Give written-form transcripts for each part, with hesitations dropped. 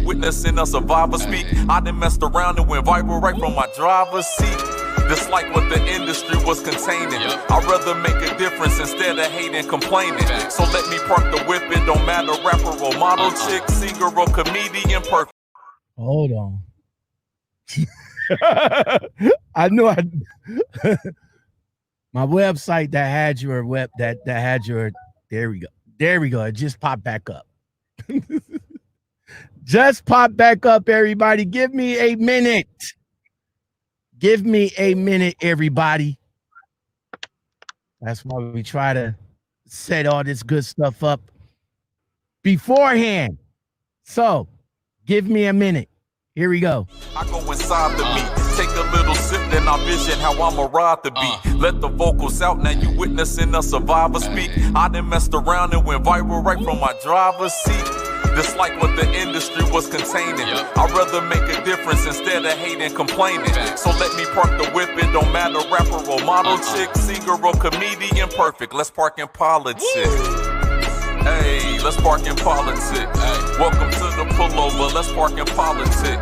witnessing a survivor speak. I done messed around and went viral right from my driver's seat. Just like what the industry was containing. I'd rather make a difference instead of hating, complaining. So let me park the whip, it don't matter, rapper or model, chick, singer or comedian, perfect. Hold on. I know my website that had your that had your, there we go. It just popped back up. Just popped back up, everybody. Give me a minute. Give me a minute, everybody. That's why we try to set all this good stuff up beforehand. So give me a minute. Here we go. I go inside the beat, take a little sip, then I vision how I'ma ride the beat. Let the vocals out, now you witnessing a survivor speak. I done messed around and went viral right from my driver's seat. Just like what the industry was containing. I'd rather make a difference instead of hating, complaining. So let me park the whip, it don't matter, rapper or model, chick, singer or comedian, perfect. Let's park in politics. Hey, let's park in politics. Hey, welcome to the pullover, let's park in politics. Hey,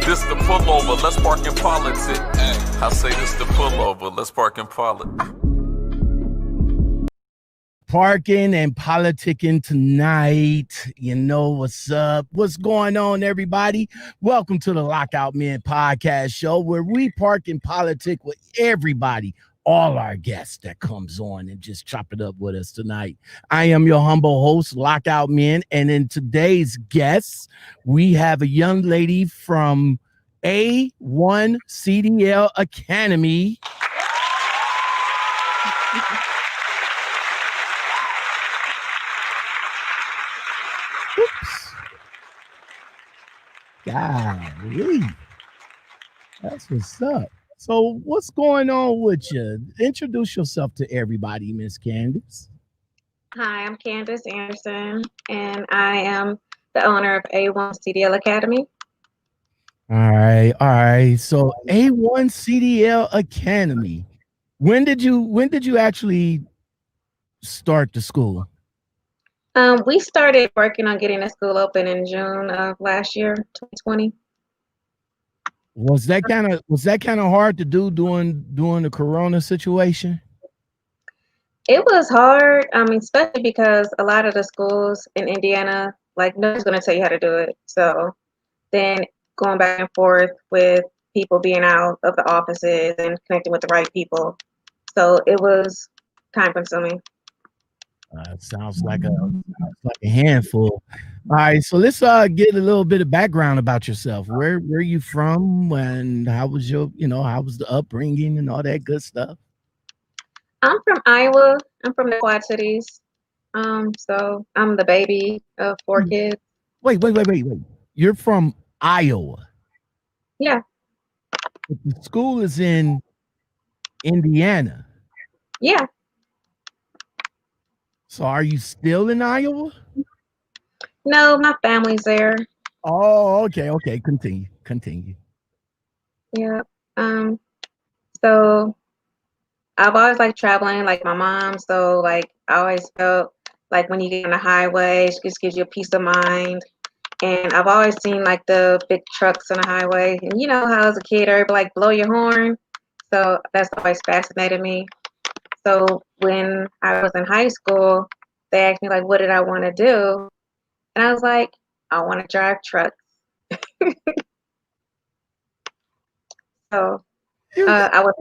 this the pullover, let's park in politics. Hey, I say this the pullover, let's park in politics. Parking and politicking tonight. You know what's up. What's going on, everybody? Welcome to the Lockoutmen Podcast Show, where we park and politic with everybody, all our guests that comes on and just chop it up with us tonight. I am your humble host, Lockout Men, and in today's guests, we have a young lady from A1 CDL Academy. Oops. Golly. That's what's up. So what's going on with you? Introduce yourself to everybody, Miss Candice. Hi, I'm Candice Anderson, and I am the owner of A1 CDL Academy. All right. So A1 CDL Academy. When did you actually start the school? We started working on getting the school open in June of last year, 2020. Was that kind of hard to do during the Corona situation? It was hard, especially because a lot of the schools in Indiana, like, nobody's going to tell you how to do it. So then going back and forth with people being out of the offices and connecting with the right people. So it was time consuming. Sounds like a handful. All right, so let's get a little bit of background about yourself. Where are you from, and how was the upbringing and all that good stuff? I'm from Iowa. I'm from the Quad Cities. So I'm the baby of 4 kids. Wait. You're from Iowa? Yeah. But the school is in Indiana. Yeah. So are you still in Iowa? No, my family's there. Oh, okay. Continue. Yeah. So I've always liked traveling, like my mom. So like I always felt like when you get on the highway, it just gives you a peace of mind. And I've always seen like the big trucks on the highway. And you know how as a kid, everybody like blow your horn. So that's always fascinated me. So when I was in high school, they asked me like, what did I want to do? And I was like, I want to drive trucks. So I was,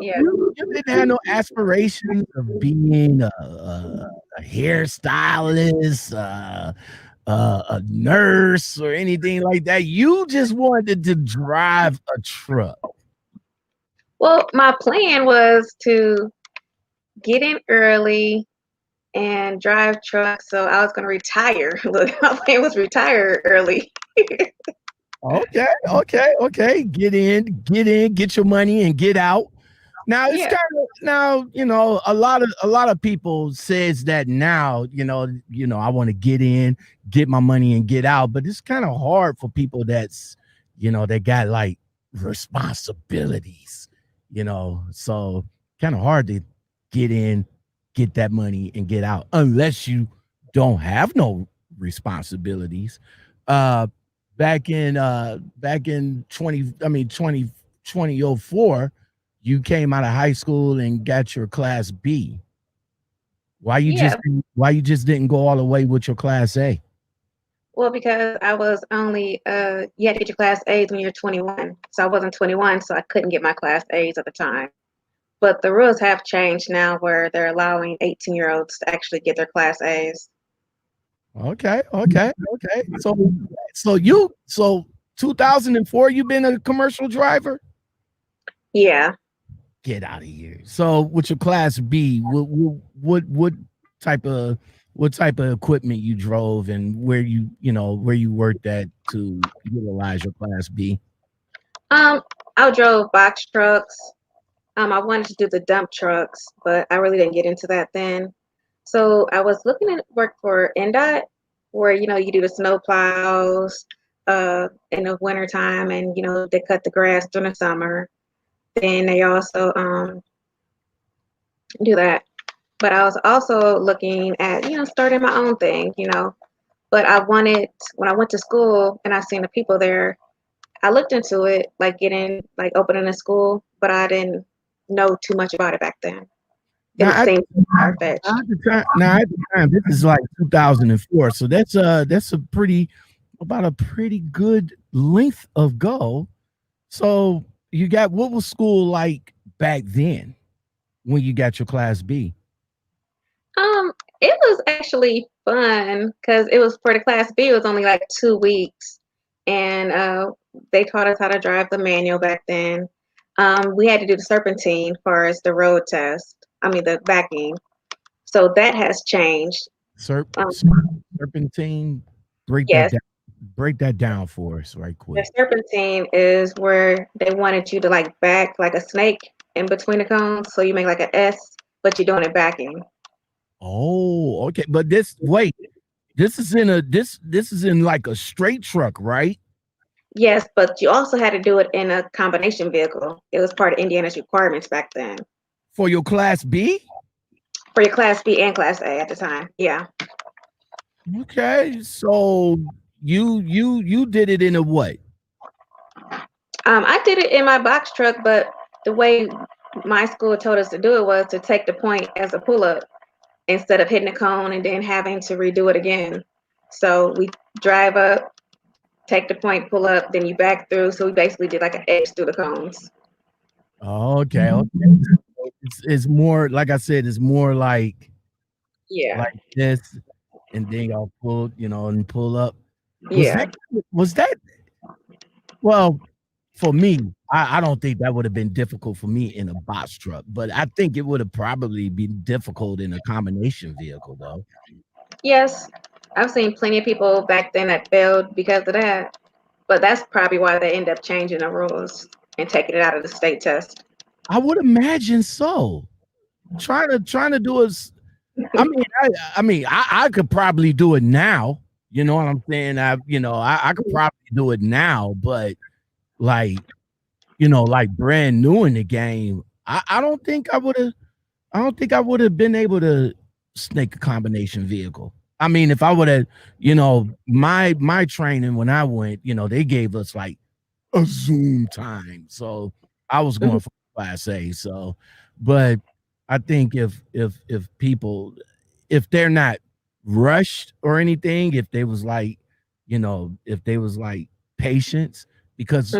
yeah. You didn't have no aspirations of being a hairstylist, a nurse, or anything like that. You just wanted to drive a truck. Well, my plan was to get in early and drive trucks. So I was going to retire. Look, my plan was retire early. Okay. Get in, get your money and get out. Now it's kind of a lot of people says that now, I want to get in, get my money and get out, but it's kind of hard for people that's, they got like responsibilities, so kind of hard to get in, get that money and get out unless you don't have no responsibilities. back in 2004, you came out of high school and got your class B. Why you Yeah. just didn't go all the way with your class A? Well, because I was only you had to get your class A's when you're 21. So I wasn't 21, so I couldn't get my class A's at the time. But the rules have changed now where they're allowing 18-year-olds to actually get their class A's. Okay. So 2004, you've been a commercial driver? Yeah. Get out of here. So with your class B, what type of equipment you drove and where you worked at to utilize your class B? I drove box trucks. I wanted to do the dump trucks, but I really didn't get into that then. So I was looking at work for NDOT, where you do the snow plows in the wintertime, and they cut the grass during the summer. Then they also do that. But I was also looking at starting my own thing, But when I went to school and I seen the people there, I looked into it, like opening a school, but I didn't know too much about it back then. Now, It seemed far-fetched. at the time, this is like 2004, so that's a pretty good length of go. So what was school like back then when you got your class B? It was actually fun because it was for the class B. It was only like 2 weeks, and they taught us how to drive the manual back then. We had to do the serpentine for as the road test. I mean the backing. So that has changed. Serpentine. Yes, Break that down for us right the quick. serpentine is where they wanted you to like back like a snake in between the cones. So you make like an S, but you're doing it backing. Oh, okay. But this is in like a straight truck, right? Yes, but you also had to do it in a combination vehicle. It was part of Indiana's requirements back then. For your class B? For your class B and class A at the time. Yeah. Okay. So you did it in a what? I did it in my box truck, but the way my school told us to do it was to take the point as a pull-up instead of hitting the cone and then having to redo it again. So we drive up, take the point, pull up, then you back through. So we basically did like an X through the cones. Okay. It's more, like I said, it's more like this, and then y'all pull, and pull up. Was that well, for me, I don't think that would have been difficult for me in a box truck, but I think it would have probably been difficult in a combination vehicle, though. Yes, I've seen plenty of people back then that failed because of that. But that's probably why they end up changing the rules and taking it out of the state test. I would imagine so. Trying to do it. I could probably do it now. You know what I'm saying? I could probably do it now, but like brand new in the game, I don't think I would have been able to snake a combination vehicle. I mean, if I would have, my training when I went, they gave us like a Zoom time. So I was going for class A. So, but I think if people, if they're not rushed or anything, if they was like patience, because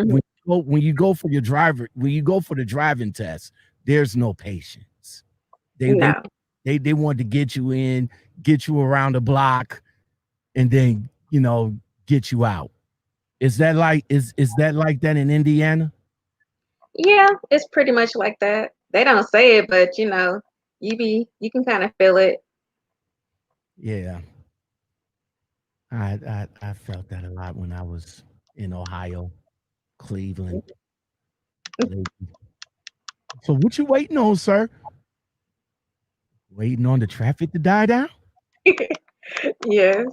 when you go for the driving test, there's no patience. They want to get you in, get you around the block, and then get you out. Is that like that in Indiana? Yeah, it's pretty much like that. They don't say it, but you can kind of feel it. Yeah. I felt that a lot when I was in Ohio, Cleveland. So what you waiting on, sir? Waiting on the traffic to die down? Yes.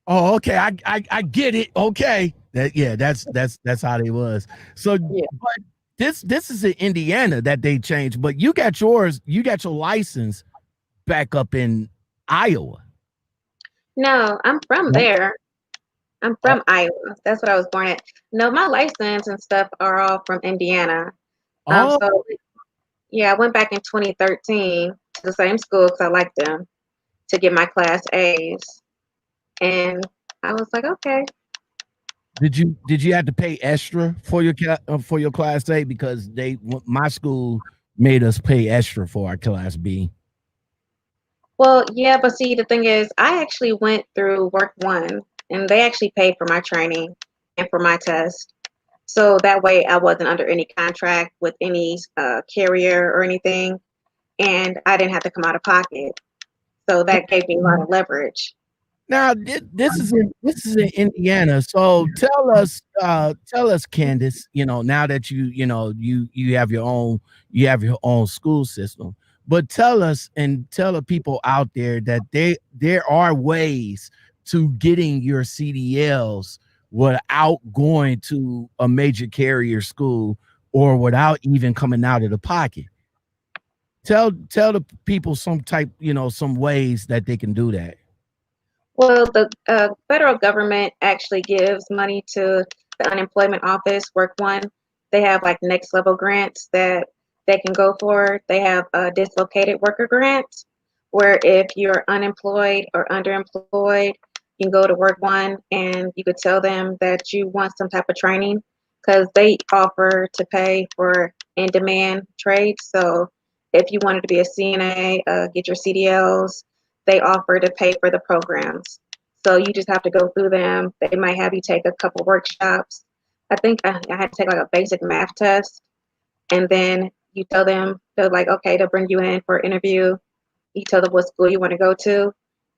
Oh, okay. I get it. Okay. That's how they was. So but this is in Indiana that they changed, but you got your license back up in Iowa. No, I'm from there. I'm Oh, from Iowa. That's what I was born at. No, my license and stuff are all from Indiana. oh, So yeah, I went back in 2013 to the same school because I liked them to get my class A's, and I was like, okay. did you have to pay extra for your class A because my school made us pay extra for our class B? Well, yeah, but see, the thing is, I actually went through Work One, and they actually paid for my training and for my test. So that way, I wasn't under any contract with any carrier or anything, and I didn't have to come out of pocket. So that gave me a lot of leverage. Now this is in Indiana. So tell us, Candice. Now that you have your own school system, but tell us and tell the people out there that there are ways to getting your CDLs without going to a major carrier school or without even coming out of the pocket. Tell the people some ways that they can do that. Well, the federal government actually gives money to the unemployment office, Work One. They have like next level grants that they can go for. They have a dislocated worker grant, where if you're unemployed or underemployed, you can go to Work One and you could tell them that you want some type of training because they offer to pay for in demand trades. So if you wanted to be a CNA, get your CDLs, they offer to pay for the programs. So you just have to go through them. They might have you take a couple workshops. I think I had to take like a basic math test, and then you tell them, they're like, okay, they'll bring you in for an interview. You tell them what school you want to go to,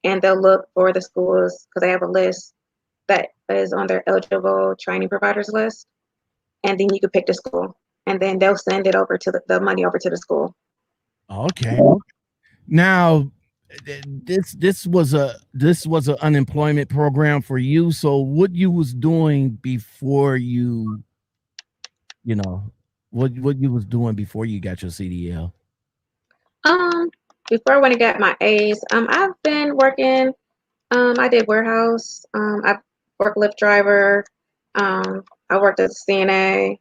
and they'll look for the schools because they have a list that is on their eligible training providers list. And then you can pick the school, and then they'll send it over to the money over to the school. Okay. Now, this was an unemployment program for you. So what you was doing before you know what you was doing before you got your CDL? Um, Before I went and got my A's, I've been working. I did warehouse. I forklift driver. I worked as a CNA.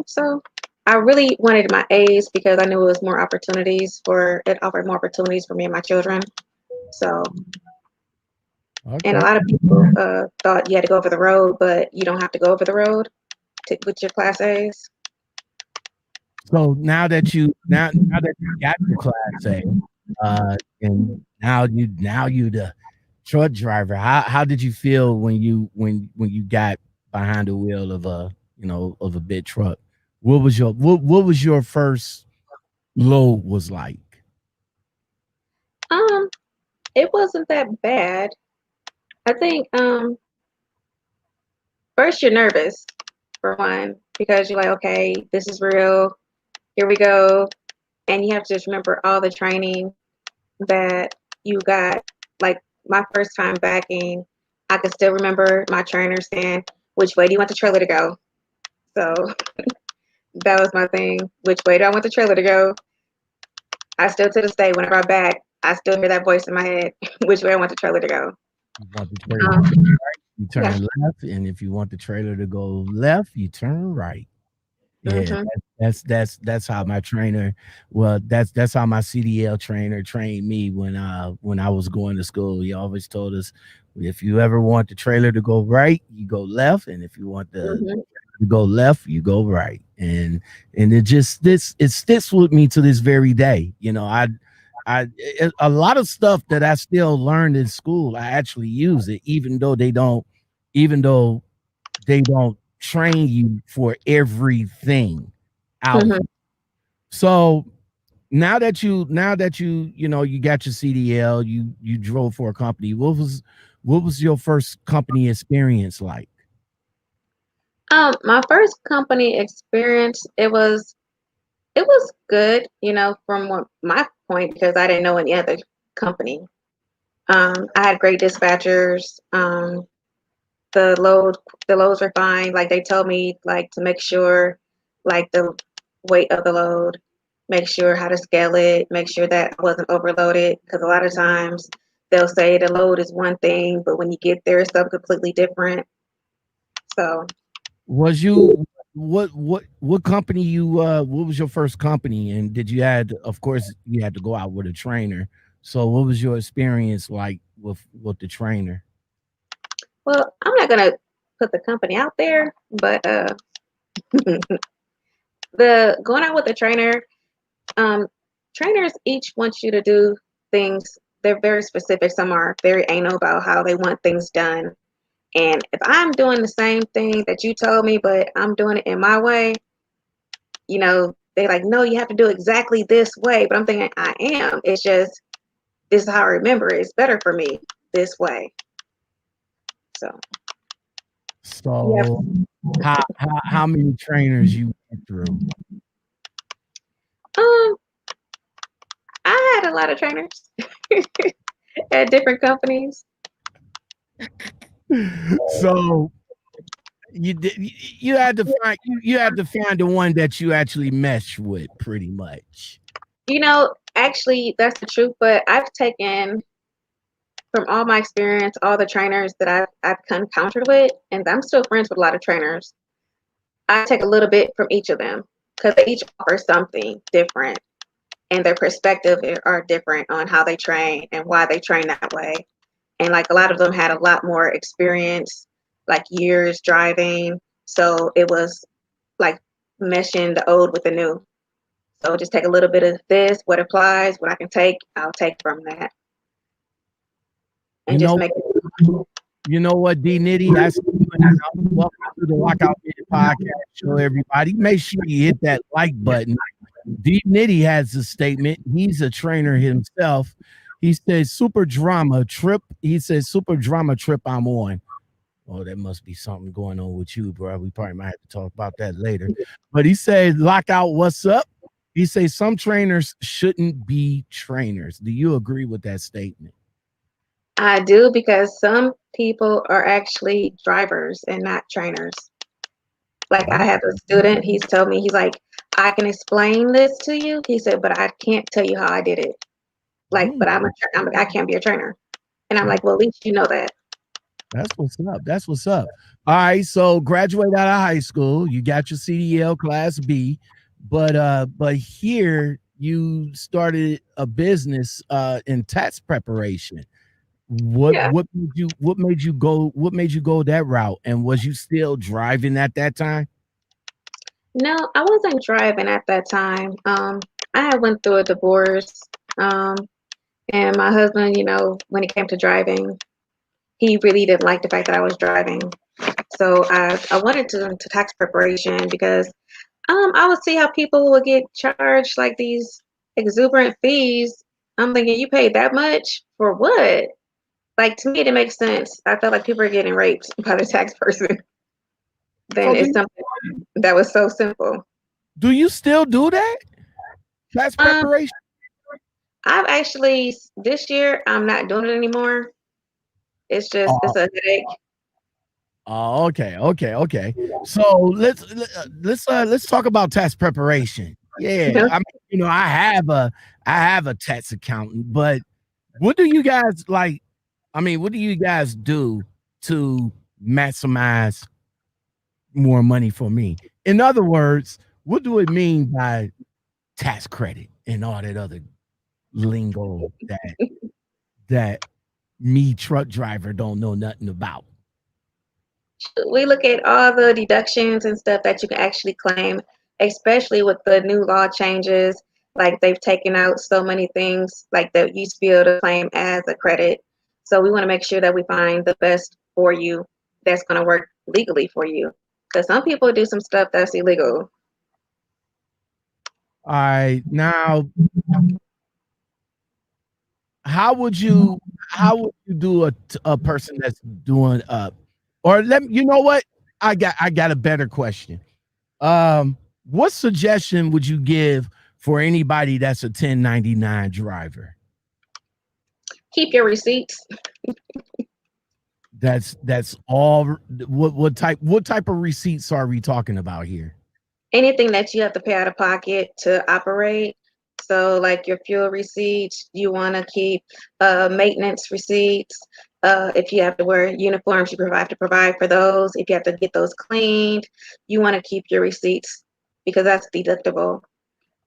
So I really wanted my A's because I knew it was more opportunities for it offered more opportunities for me and my children. So, and a Okay. lot of people thought you had to go over the road, but you don't have to go over the road with your class A's. So now that you got your class A, and now you the truck driver. How did you feel when you got behind the wheel of a big truck? What was your first load was like? Um, it wasn't that bad. I think first you're nervous for one because you're like, okay, this is real. Here we go, and you have to just remember all the training that you got. Like my first time backing, I can still remember my trainer saying, "Which way do you want the trailer to go?" So that was my thing. Which way do I want the trailer to go? I still to this day, whenever I back, I still hear that voice in my head. Which way I want the trailer to go? You want the trailer to Um, go right, you yeah. turn left, and if you want the trailer to go left, you turn right. Yeah, Hmm. that's how my trainer. Well, that's how my CDL trainer trained me when I was going to school. He always told us, if you ever want the trailer to go right, you go left, and if you want Hmm. to go left, you go right. And it sticks with me to this very day. A lot of stuff that I still learned in school, I actually use it, even though they don't train you for everything out. Hmm. So now that you got your CDL, you drove for a company. What was your first company experience like? My first company experience, it was good, from my point because I didn't know any other company. I had great dispatchers. The load the loads were fine. Like they told me like to make sure like the weight of the load, make sure how to scale it, make sure that I wasn't overloaded because a lot of times they'll say the load is one thing, but when you get there, it's something completely different. So, Was you what company you what was your first company, and did you had, of course you had to go out with a trainer, so what was your experience like with the trainer? well, I'm not gonna put the company out there, but the going out with the trainer, um, trainers each want you to do things. They're very specific. Some are very anal about how they want things done. And if I'm doing the same thing that you told me, but I'm doing it in my way, they like, no, you have to do exactly this way. But I'm thinking I am. It's just this is how I remember it. It's better for me this way. So yeah. So how many trainers you went through? Um, I had a lot of trainers at different companies. So you had to find you had to find the one that you actually mesh with, pretty much. Actually, that's the truth. But I've taken from all my experience, all the trainers that I've encountered with, and I'm still friends with a lot of trainers. I take a little bit from each of them because they each offer something different, and their perspective are different on how they train and why they train that way. And like a lot of them had a lot more experience, like years driving. So it was like meshing the old with the new. So just take a little bit of this, what applies, what I can take, I'll take from that. And You just know, make it. you know what, D Nitty? I see you in the house. Welcome to the Lockoutmen Podcast Show, everybody. Make sure you hit that like button. D Nitty has a statement. He's a trainer himself. He says super drama trip. He says super drama trip I'm on. Oh, that must be something going on with you, bro. We probably might have to talk about that later. But he said, Lockout, what's up? He says some trainers shouldn't be trainers. Do you agree with that statement? I do because some people are actually drivers and not trainers. Like I have a student, he's told me, he's like, I can explain this to you. He said, but I can't tell you how I did it. Like, but I can't be a trainer. And I'm like, well, at least you know that. That's what's up. That's what's up. All right. So graduate out of high school. You got your CDL Class B, but here you started a business in tax preparation. Yeah. What made you go that route? And was you still driving at that time? No, I wasn't driving at that time. I had went through a divorce. And my husband, when it came to driving, he really didn't like the fact that I was driving. So I wanted to into tax preparation because I would see how people would get charged like these exuberant fees. I'm thinking, you paid that much for what? Like to me, it makes sense. I felt like people are getting raped by the tax person. Then So it's something that was so simple. do you still do that? Tax Um, preparation? I've actually this year I'm not doing it anymore. It's just Oh, it's a headache. okay. So let's talk about tax preparation. Yeah, I mean, I have a tax accountant, but what do you guys like? I mean, what do you guys do to maximize more money for me? In other words, what do it mean by tax credit and all that other lingo that me truck driver don't know nothing about? We look at all the deductions and stuff that you can actually claim, especially with the new law changes. Like they've taken out so many things like that you used to be able to claim as a credit. So we want to make sure that we find the best for you that's going to work legally for you. Because some people do some stuff that's illegal. All right, now how would you do a person that's doing or you know what? I got a better question. What suggestion would you give for anybody that's a 1099 driver? Keep your receipts. That's all. What type of receipts are we talking about here? Anything that you have to pay out of pocket to operate, So like your fuel receipts, you want to keep maintenance receipts. If you have to wear uniforms, you have to provide for those. If you have to get those cleaned, you want to keep your receipts because that's deductible.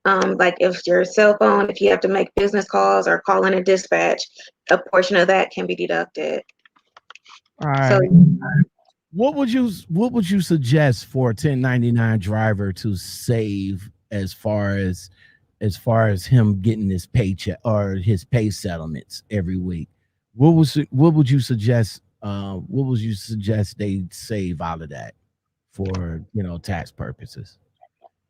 Like if your cell phone, if you have to make business calls or call in a dispatch, a portion of that can be deducted. All right. So What would you suggest for a 1099 driver to save as far as him getting his paycheck or his pay settlements every week? What would you suggest? What would you suggest they save out of that for tax purposes?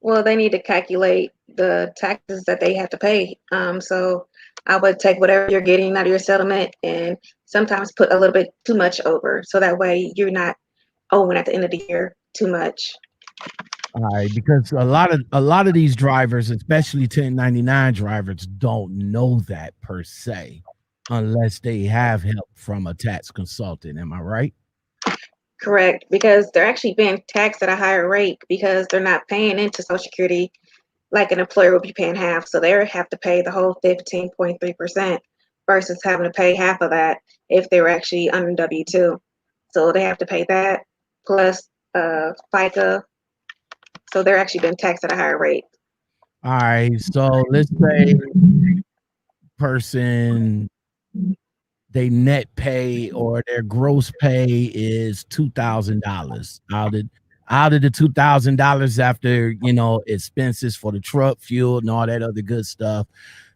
well, they need to calculate the taxes that they have to pay. So I would take whatever you're getting out of your settlement and sometimes put a little bit too much over, so that way you're not owing at the end of the year too much. All right, because a lot of these drivers, especially 1099 drivers, don't know that per se, unless they have help from a tax consultant. Am I right? Correct, because they're actually being taxed at a higher rate because they're not paying into Social Security like an employer would be paying half. So they have to pay the whole 15.3% versus having to pay half of that if they were actually under W-2. So they have to pay that plus FICA. So they're actually being taxed at a higher rate. All right, so let's say person they net pay or their gross pay is $2,000 out of the $2,000 after expenses for the truck, fuel, and all that other good stuff.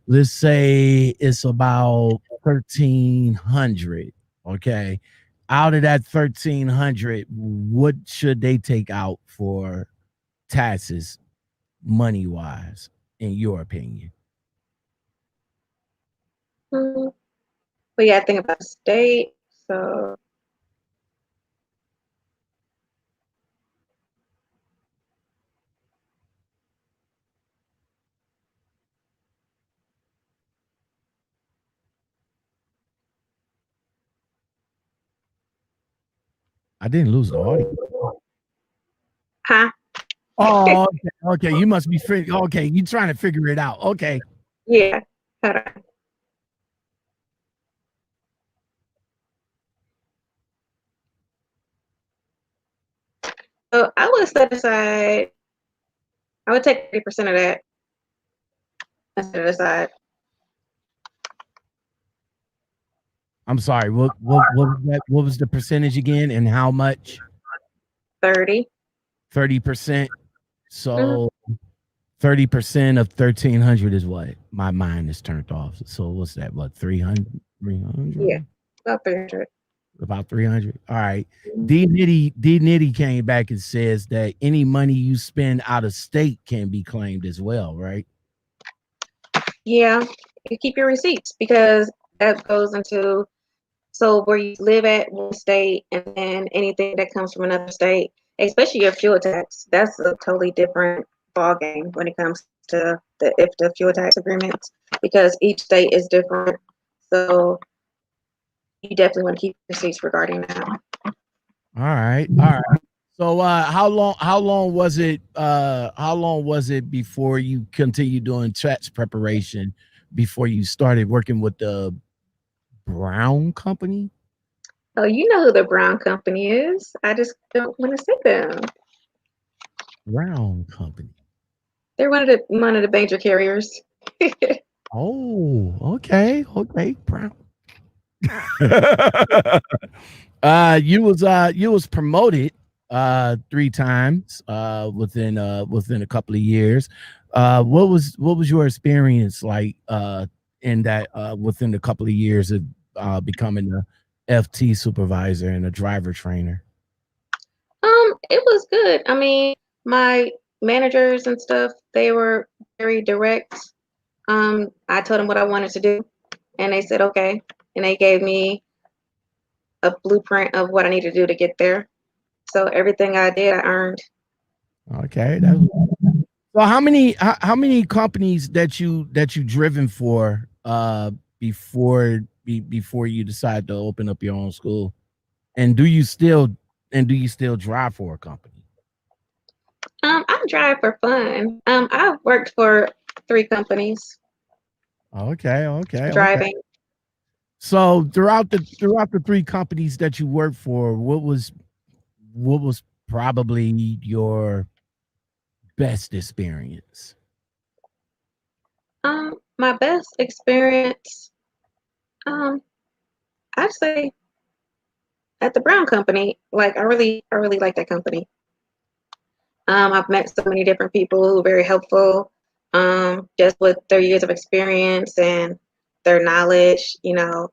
Let's say it's about 1,300. Okay, out of that 1,300, what should they take out for taxes, money wise, in your opinion? But yeah, think about the state. So I didn't lose the audio. huh? Oh, okay. You must be okay. You trying to figure it out. Okay. Yeah. Hold on. So I would set aside, I would take 30% of that and set it aside. I'm sorry. What was that? What was the percentage again, and how much? 30. 30%. So 30% of 1,300 is what? My mind is turned off. So what's that? What, 300? 300? Yeah, about 300. About 300. All right. D Nitty came back and says that any money you spend out of state can be claimed as well, right? Yeah, you keep your receipts because that goes into where you live at one state and then anything that comes from another state, especially your fuel tax. That's a totally different ballgame when it comes to the fuel tax agreements because each state is different. So you definitely want to keep receipts regarding that. All right. All right. So how long was it before you continued doing tax preparation before you started working with the Brown Company? Oh, you know who the Brown Company is. I just don't want to say them. Brown Company. They're one of the major carriers. Oh, okay. Brown. You was promoted 3 times within a couple of years. What was your experience like in that within a couple of years of becoming a FT supervisor and a driver trainer? It was good. I mean, my managers and stuff, they were very direct. I told them what I wanted to do, and they said okay, and they gave me a blueprint of what I needed to do to get there. So everything I did, I earned. Okay. So how many companies that you driven for before you decide to open up your own school? And do you still drive for a company? I drive for fun. I've worked for 3 companies Okay. driving. So throughout the 3 companies that you worked for, what was probably your best experience? My best experience, um, I'd say at the Brown company. Like I really like that company. I've met so many different people who are very helpful, just with their years of experience and their knowledge. You know,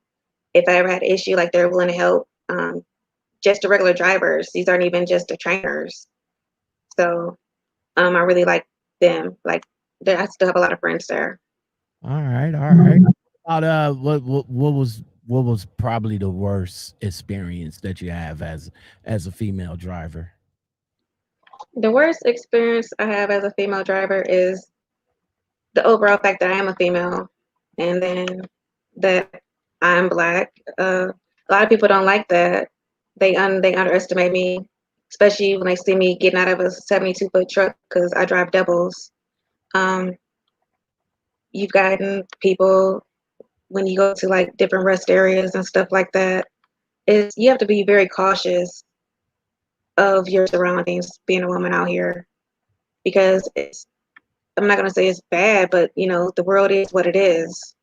if I ever had an issue, like they're willing to help. Just the regular drivers. These aren't even just the trainers. So I really like them. Like I still have a lot of friends there. All right. About what was probably the worst experience that you have as a female driver? The worst experience I have as a female driver is the overall fact that I am a female, and then that I'm black. A lot of people don't like that. They underestimate me, especially when they see me getting out of a 72-foot truck because I drive doubles. Um, you've gotten people when you go to like different rest areas and stuff like that. Is you have to be very cautious of your surroundings being a woman out here because it's I'm not gonna say it's bad, but you know, the world is what it is.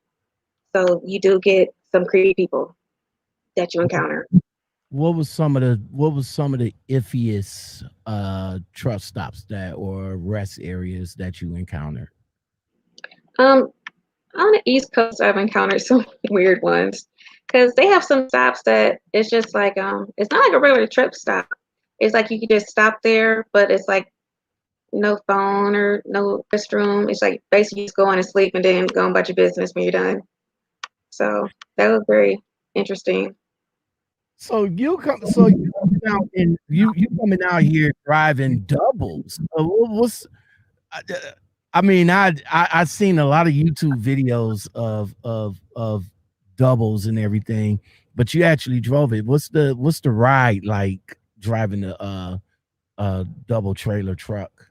So you do get some creepy people that you encounter. What was some of the iffiest truck stops that or rest areas that you encountered? Um, on the East Coast, I've encountered some weird ones because they have some stops that it's just like it's not like a regular trip stop. It's like you can just stop there, but it's like no phone or no restroom. It's like basically just going to sleep and then go about your business when you're done. So that was very interesting. So you coming out and you coming out here driving doubles. What's I, I mean, I seen a lot of YouTube videos of doubles and everything, but you actually drove it. What's the ride like driving a double trailer truck?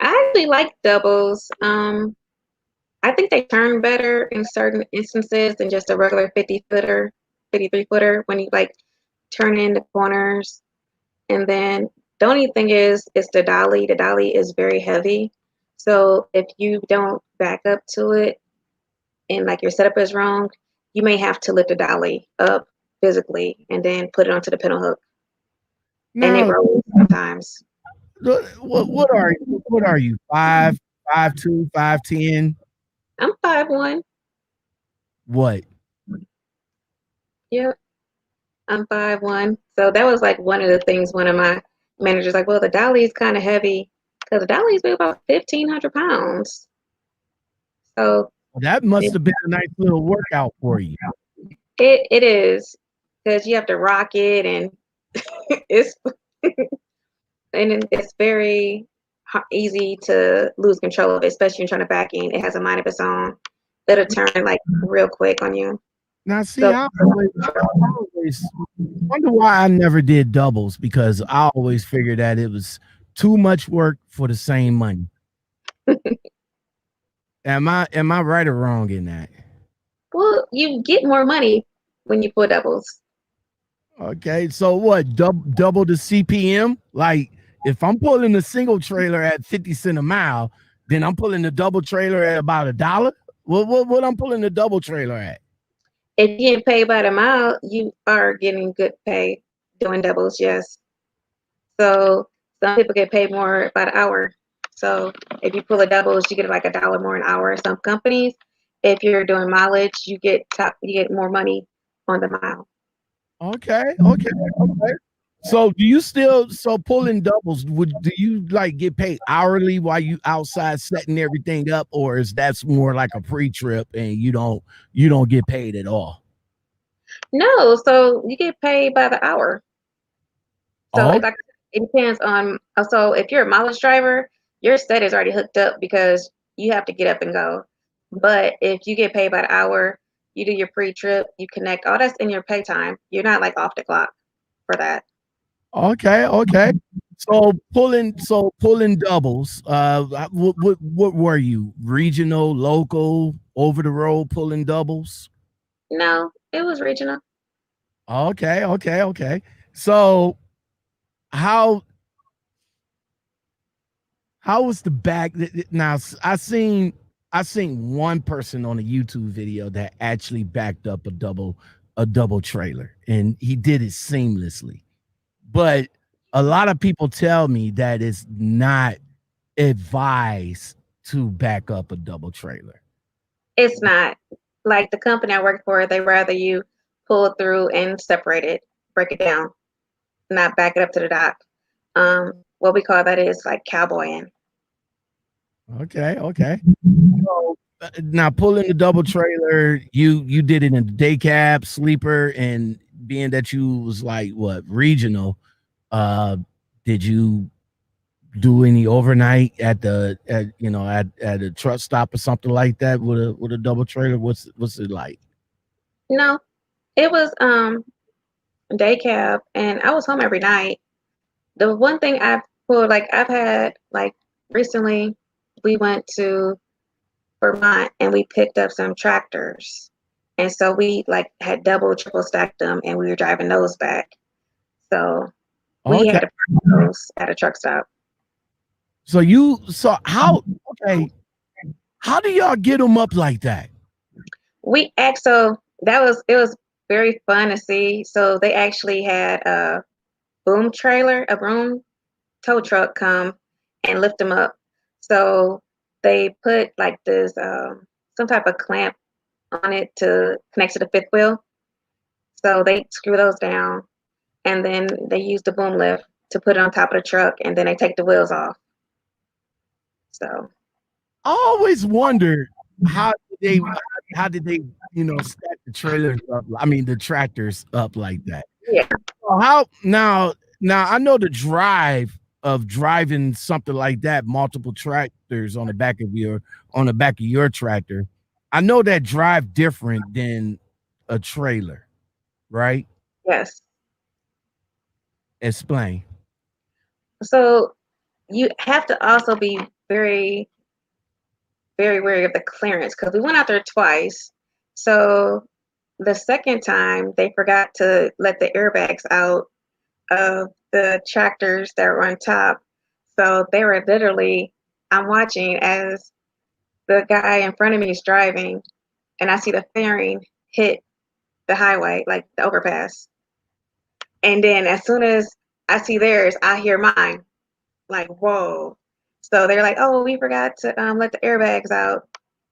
I actually like doubles. I think they turn better in certain instances than just a regular 50-footer, 53-footer when you like turn in the corners. And then the only thing is, it's the dolly. The dolly is very heavy. So if you don't back up to it and like your setup is wrong, you may have to lift the dolly up physically and then put it onto the pedal hook. And it Now, rolls sometimes. what are you? 5'2", 5'10"? I'm 5'1". What? Yep, I'm 5'1". So that was like one of the things one of my managers like, well, the dolly is kind of heavy because the dollies weigh about 1,500 pounds. So That must it, have been a nice little workout for you. it is because you have to rock it and it's and it's very easy to lose control of it, especially when you're trying to back in. It has a mind of its own that'll turn like real quick on you. Now, see, So I always wonder why I never did doubles because I always figured that it was too much work for the same money. Am I right or wrong in that? well, you get more money when you pull doubles. Okay, so what? Double the CPM? Like if I'm pulling a single trailer at 50 cents a mile, then I'm pulling the double trailer at about $1. What I'm pulling the double trailer at? If you get paid by the mile, you are getting good pay doing doubles, yes. So some people get paid more by the hour. So if you pull a doubles, you get like $1 more an hour. Some companies, if you're doing mileage, you get more money on the mile. Okay. So do you still pulling doubles? Do you like get paid hourly while you outside setting everything up, or is that's more like a pre-trip and you don't get paid at all? No, so you get paid by the hour. So Oh, it depends on. So if you're a mileage driver, your set is already hooked up because you have to get up and go. But if you get paid by the hour, you do your pre-trip, you connect, all that's in your pay time. You're not like off the clock for that. okay. So pulling doubles. What were you? Regional, local, over the road pulling doubles? No, it was regional. Okay. So how was the back? Now I seen one person on a YouTube video that actually backed up a double trailer, and he did it seamlessly. But a lot of people tell me that it's not advised to back up a double trailer. It's not like the company I work for. They rather you pull it through and separate it, break it down, not back it up to the dock. What we call that is like cowboying. Okay. So, now pulling the double trailer, you did it in the day cab, sleeper, and being that you was like what regional, uh, did you do any overnight at a truck stop or something like that with a double trailer? What's it like? No, it was day cab, and I was home every night. The one thing I've pulled, like I've had, like recently, we went to Vermont and we picked up some tractors, and so we like had double, triple stacked them, and we were driving those back. So we Okay. had to park those at a truck stop. So how okay? How do y'all get them up like that? We act so that was it was very fun to see. So they actually had a boom tow truck come and lift them up. So they put like this some type of clamp on it to connect to the fifth wheel. So they screw those down, and then they use the boom lift to put it on top of the truck, and then they take the wheels off. So I always wondered how did they stack the trailers up? I mean the tractors up like that. yeah, So how now I know the drive of driving something like that, multiple tractors on the back of your tractor. I know that drive different than a trailer, right? yes. Explain. So you have to also be very, very wary of the clearance because we went out there twice. So the second time they forgot to let the airbags out of the tractors that were on top. So they were literally, I'm watching as the guy in front of me is driving, and I see the fairing hit the highway, like the overpass. And then as soon as I see theirs, I hear mine. Like, whoa. So they're like, oh, we forgot to let the airbags out,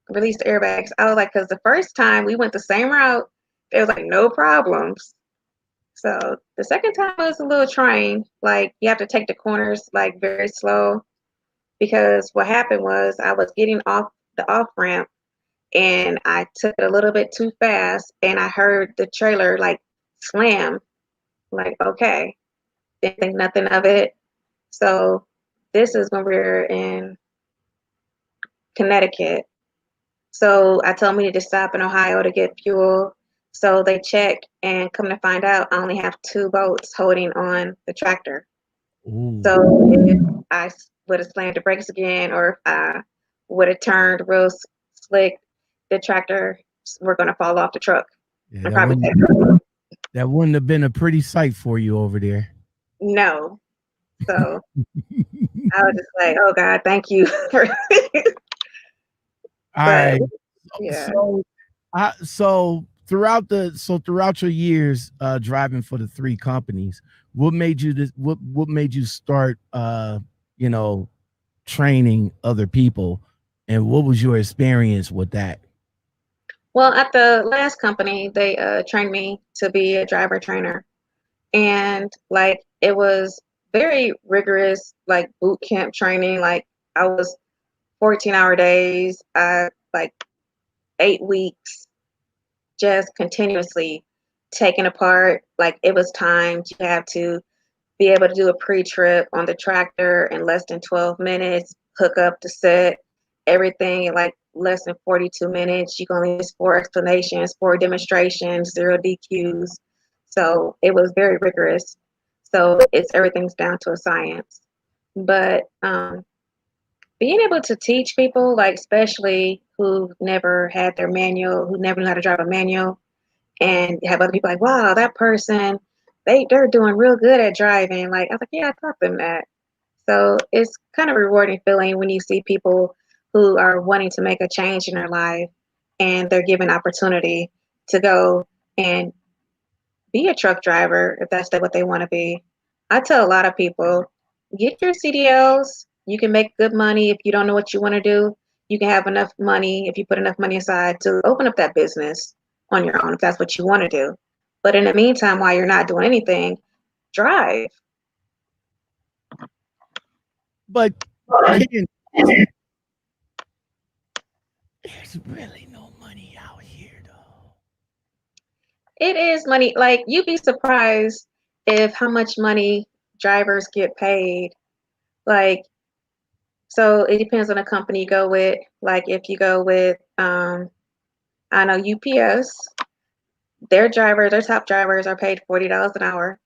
release the airbags. I was like, because the first time we went the same route, there was like no problems. So the second time was a little trying. Like you have to take the corners like very slow because what happened was I was getting off the off ramp and I took it a little bit too fast and I heard the trailer like slam. Like, okay, didn't think nothing of it. So this is when we were in Connecticut. So I told me to stop in Ohio to get fuel. So they checked and come to find out I only have two boats holding on the tractor. Ooh. So if I would have slammed the brakes again or if I would have turned real slick, the tractor were going to fall off the truck Yeah, and that probably wouldn't take her. that wouldn't have been a pretty sight for you over there. No. So I was just like, oh God, thank you for All but right. yeah. So throughout your years driving for the three companies, what made you start training other people, and what was your experience with that? Well, at the last company, they trained me to be a driver trainer. And like it was very rigorous, like boot camp training. Like I was 14-hour days, like 8 weeks, just continuously taken apart. Like it was timed. You have to be able to do a pre-trip on the tractor in less than 12 minutes, hook up the set, everything in like less than 42 minutes. You can only use 4 explanations, 4 demonstrations, 0 DQs. So it was very rigorous. So everything's down to a science. But being able to teach people, like especially who never had their manual, who never knew how to drive a manual, and have other people like, wow, that person, they're doing real good at driving. Like I was like, yeah, I taught them that. So it's kind of a rewarding feeling when you see people who are wanting to make a change in their life and they're given opportunity to go and be a truck driver if that's what they want to be. I tell a lot of people, get your CDLs. You can make good money if you don't know what you want to do. You can have enough money if you put enough money aside to open up that business on your own if that's what you want to do. But in the meantime, while you're not doing anything, drive. But again, there's really no money out here, though. It is money. Like you'd be surprised if how much money drivers get paid. Like, so it depends on the company you go with. Like if you go with, I know UPS, their top drivers are paid $40 an hour,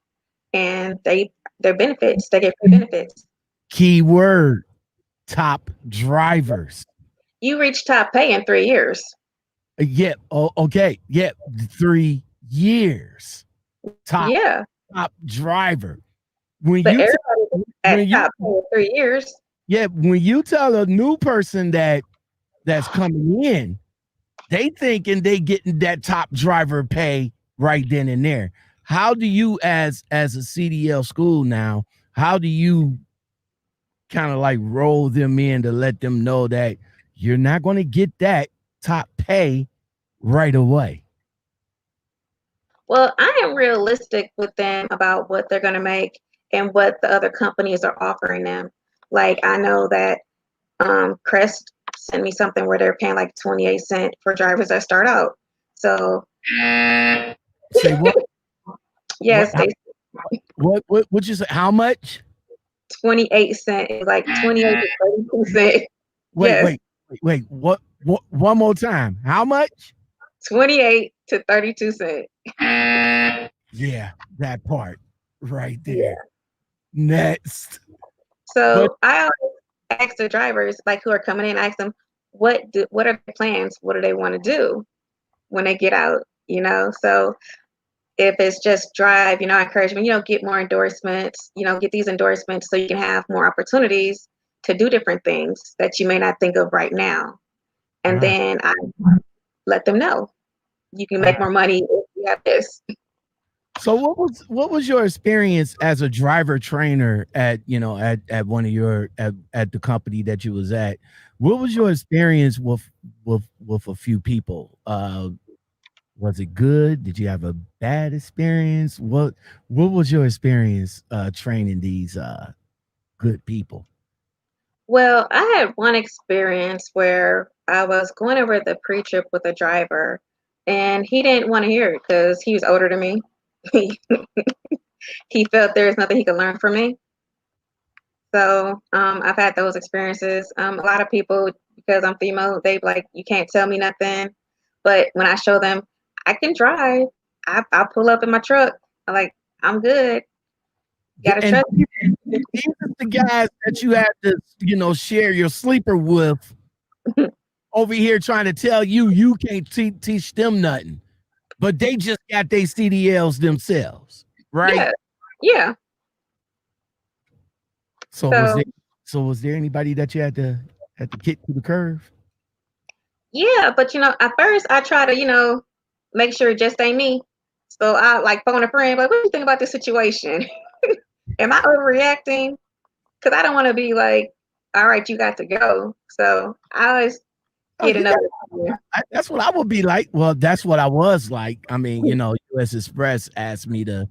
and their benefits, they get free benefits. Key word, top drivers. You reach top pay in 3 years. Yeah. Oh, okay. Yeah. 3 years. Top driver. When But you everybody at top pay in 3 years. Yeah, when you tell a new person that's coming in, they thinking they getting that top driver pay right then and there. How do you, as a CDL school now, how do you kind of like roll them in to let them know that you're not going to get that top pay right away? Well, I am realistic with them about what they're going to make and what the other companies are offering them. Like I know that Crest sent me something where they're paying like 28 cents for drivers that start out. So say what? Yes, what you say? How much? 28 cents is like 28 to 32 cents. Wait. What? One more time. How much? 28 to 32 cents. Yeah, that part right there. Yeah. Next. So I always ask the drivers, like who are coming in, ask them, what are their plans? What do they want to do when they get out? You know, so if it's just drive, you know, I encourage them, you know, get more endorsements, you know, get these endorsements so you can have more opportunities to do different things that you may not think of right now. And then I let them know you can make more money if you have this. So what was your experience as a driver trainer at one of your at the company that you was at? What was your experience with a few people? Was it good? Did you have a bad experience? What was your experience training these good people? Well, I had one experience where I was going over the pre-trip with a driver, and he didn't want to hear it because he was older than me. He felt there's nothing he could learn from me. So I've had those experiences. A lot of people, because I'm female, they like, you can't tell me nothing. But when I show them I can drive, I'll pull up in my truck. I'm good. Gotta trust me. These are the guys that you have to, share your sleeper with over here trying to tell you can't teach them nothing. But they just got their CDLs themselves, right? Yeah. So was there anybody that you had to kick to the curve? Yeah, but at first I try to, make sure it just ain't me. So I like phone a friend, like, what do you think about this situation? Am I overreacting? Because I don't want to be like, all right, you got to go. So I always get another. That's what I would be like. Well, that's what I was like. I mean, US Express asked me to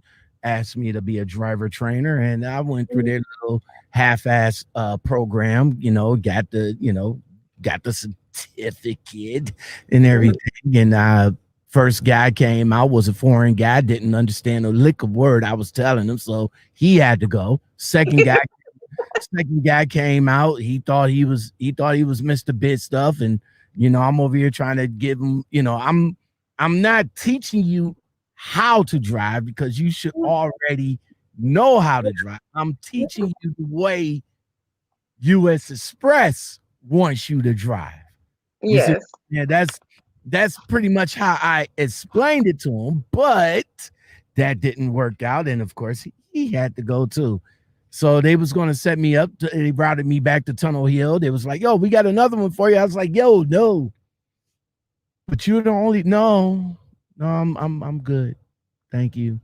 be a driver trainer, and I went through their little half-ass program. Got the certificate and everything. And first guy came out was a foreign guy, didn't understand a lick of word I was telling him, so he had to go. Second guy came out. He thought he was Mr. Bit stuff, and I'm over here trying to give him. I'm not teaching you how to drive because you should already know how to drive. I'm teaching you the way US Express wants you to drive. You see, Yes. yeah, that's pretty much how I explained it to him, but that didn't work out. And of course, he had to go too. So they was going to set me up. They routed me back to Tunnel Hill. They was like, yo, we got another one for you. I was like, yo, no. But you're the only no. I'm good. Thank you.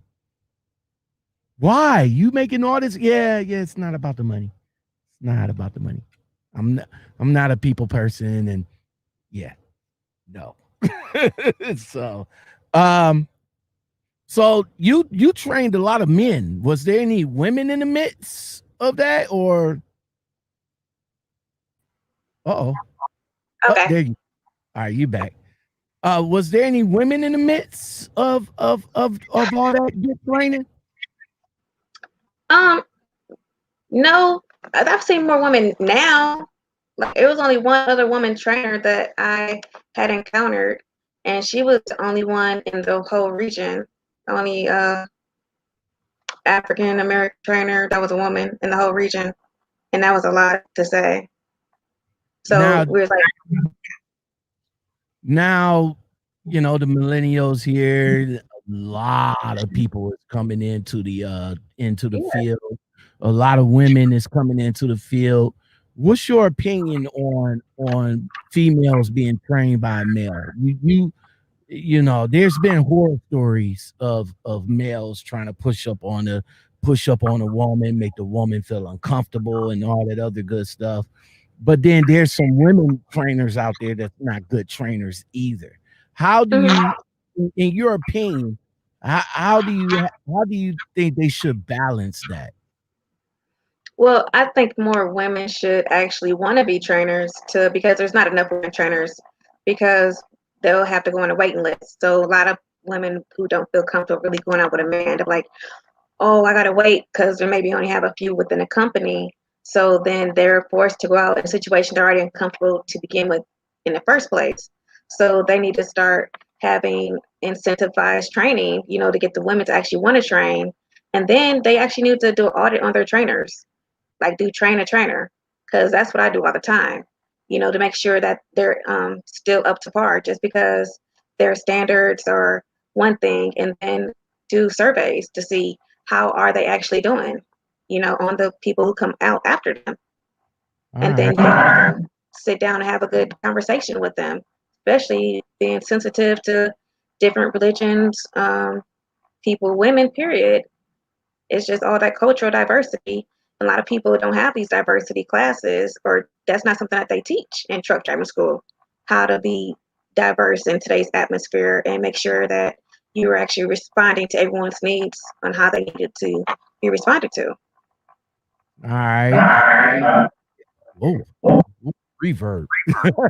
Why? You making all this? Yeah, it's not about the money. It's not about the money. I'm not a people person, and yeah, no. So so you trained a lot of men. Was there any women in the midst of that, or oh Okay. there you all right, you back. Was there any women in the midst of all that good training? No, I've seen more women now. Like it was only one other woman trainer that I had encountered, and she was the only one in the whole region. Only African American trainer that was a woman in the whole region, and that was a lot to say. So Now we was like, now you know the millennials here, a lot of people is coming into the field. A lot of women is coming into the field. What's your opinion on females being trained by a male? You know, there's been horror stories of males trying to push up on a woman, make the woman feel uncomfortable and all that other good stuff. But then there's some women trainers out there that's not good trainers either. How do mhm. you, in your opinion, how do you think they should balance that? Well, I think more women should actually want to be trainers to because there's not enough women trainers because they'll have to go on a waiting list. So a lot of women who don't feel comfortable really going out with a man, they're like, oh, I gotta wait because there maybe only have a few within a company. So then they're forced to go out in a situation they're already uncomfortable to begin with in the first place. So they need to start having incentivized training, to get the women to actually want to train. And then they actually need to do an audit on their trainers, like do train a trainer, because that's what I do all the time, to make sure that they're still up to par just because their standards are one thing, and then do surveys to see how are they actually doing, on the people who come out after them. All And right. then you sit down and have a good conversation with them, especially being sensitive to different religions, people, women, period. It's just all that cultural diversity. A lot of people don't have these diversity classes, or that's not something that they teach in truck driving school, how to be diverse in today's atmosphere and make sure that you're actually responding to everyone's needs on how they needed to be responded to. All right. Oh, reverb. All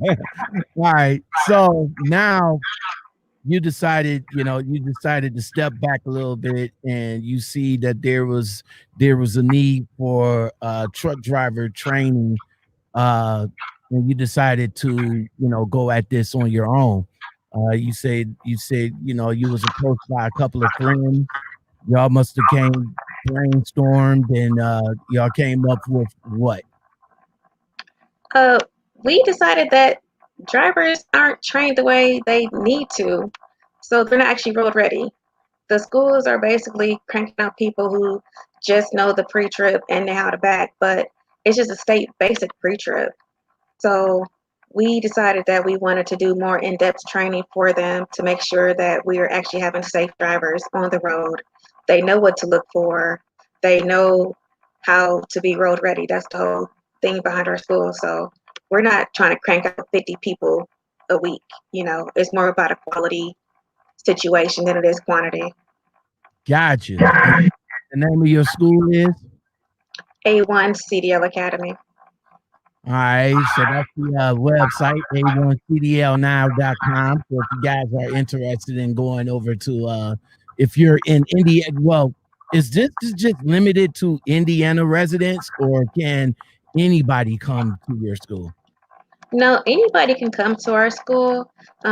right. So now you decided to step back a little bit, and you see that there was a need for truck driver training, uh and you decided to go at this on your own. You said you was approached by a couple of friends. Y'all must have came brainstormed, and y'all came up with what? Uh, we decided that drivers aren't trained the way they need to, so they're not actually road ready. The schools are basically cranking out people who just know the pre-trip and know how to back, but it's just a state basic pre-trip. So we decided that we wanted to do more in-depth training for them to make sure that we are actually having safe drivers on the road. They know what to look for. They know how to be road ready. That's the whole thing behind our school. So we're not trying to crank out 50 people a week. It's more about a quality situation than it is quantity. Gotcha. And the name of your school is? A1 CDL Academy. All right, so that's the website, A1CDL.com. So if you guys are interested in going over to, if you're in India, well, is this just limited to Indiana residents, or can anybody come to your school? No, anybody can come to our school.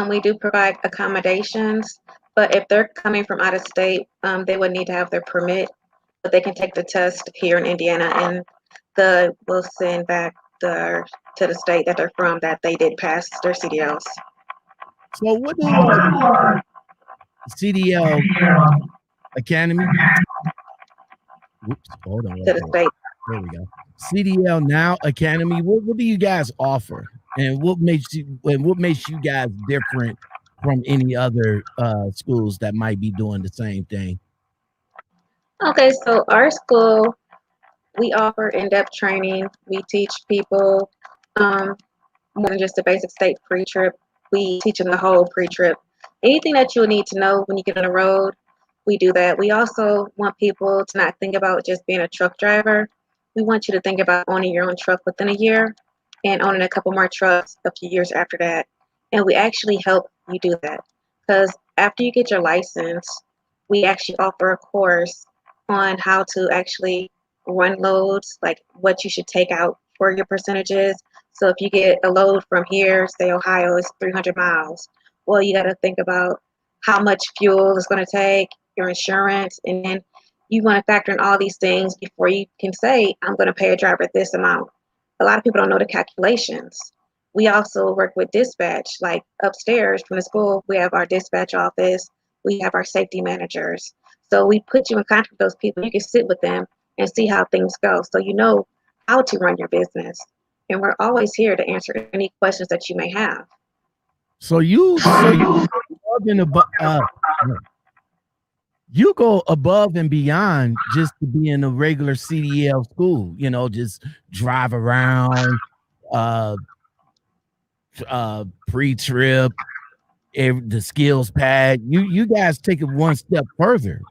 We do provide accommodations, but if they're coming from out of state, they would need to have their permit but they can take the test here in Indiana, and will send back to the state that they're from that they did pass their CDLs. So what do CDL Academy? Whoops, hold on. To the state. There we go. CDL Now Academy. What do you guys offer, and what makes you guys different from any other schools that might be doing the same thing? Okay, so our school, we offer in-depth training. We teach people more than just the basic state pre-trip. We teach them the whole pre-trip. Anything that you'll need to know when you get on the road, we do that. We also want people to not think about just being a truck driver. We want you to think about owning your own truck within a year and owning a couple more trucks a few years after that. And we actually help you do that. Because after you get your license, we actually offer a course on how to actually run loads, like what you should take out for your percentages. So if you get a load from here, say Ohio is 300 miles, well, you got to think about how much fuel it's going to take, your insurance, and then you want to factor in all these things before you can say, I'm going to pay a driver this amount. A lot of people don't know the calculations. We also work with dispatch, like upstairs from the school, we have our dispatch office, we have our safety managers. So we put you in contact with those people. You can sit with them and see how things go, so you know how to run your business. And we're always here to answer any questions that you may have. So you go above and beyond just to be in a regular CDL school, just drive around, pre-trip, the skills pad. You guys take it one step further.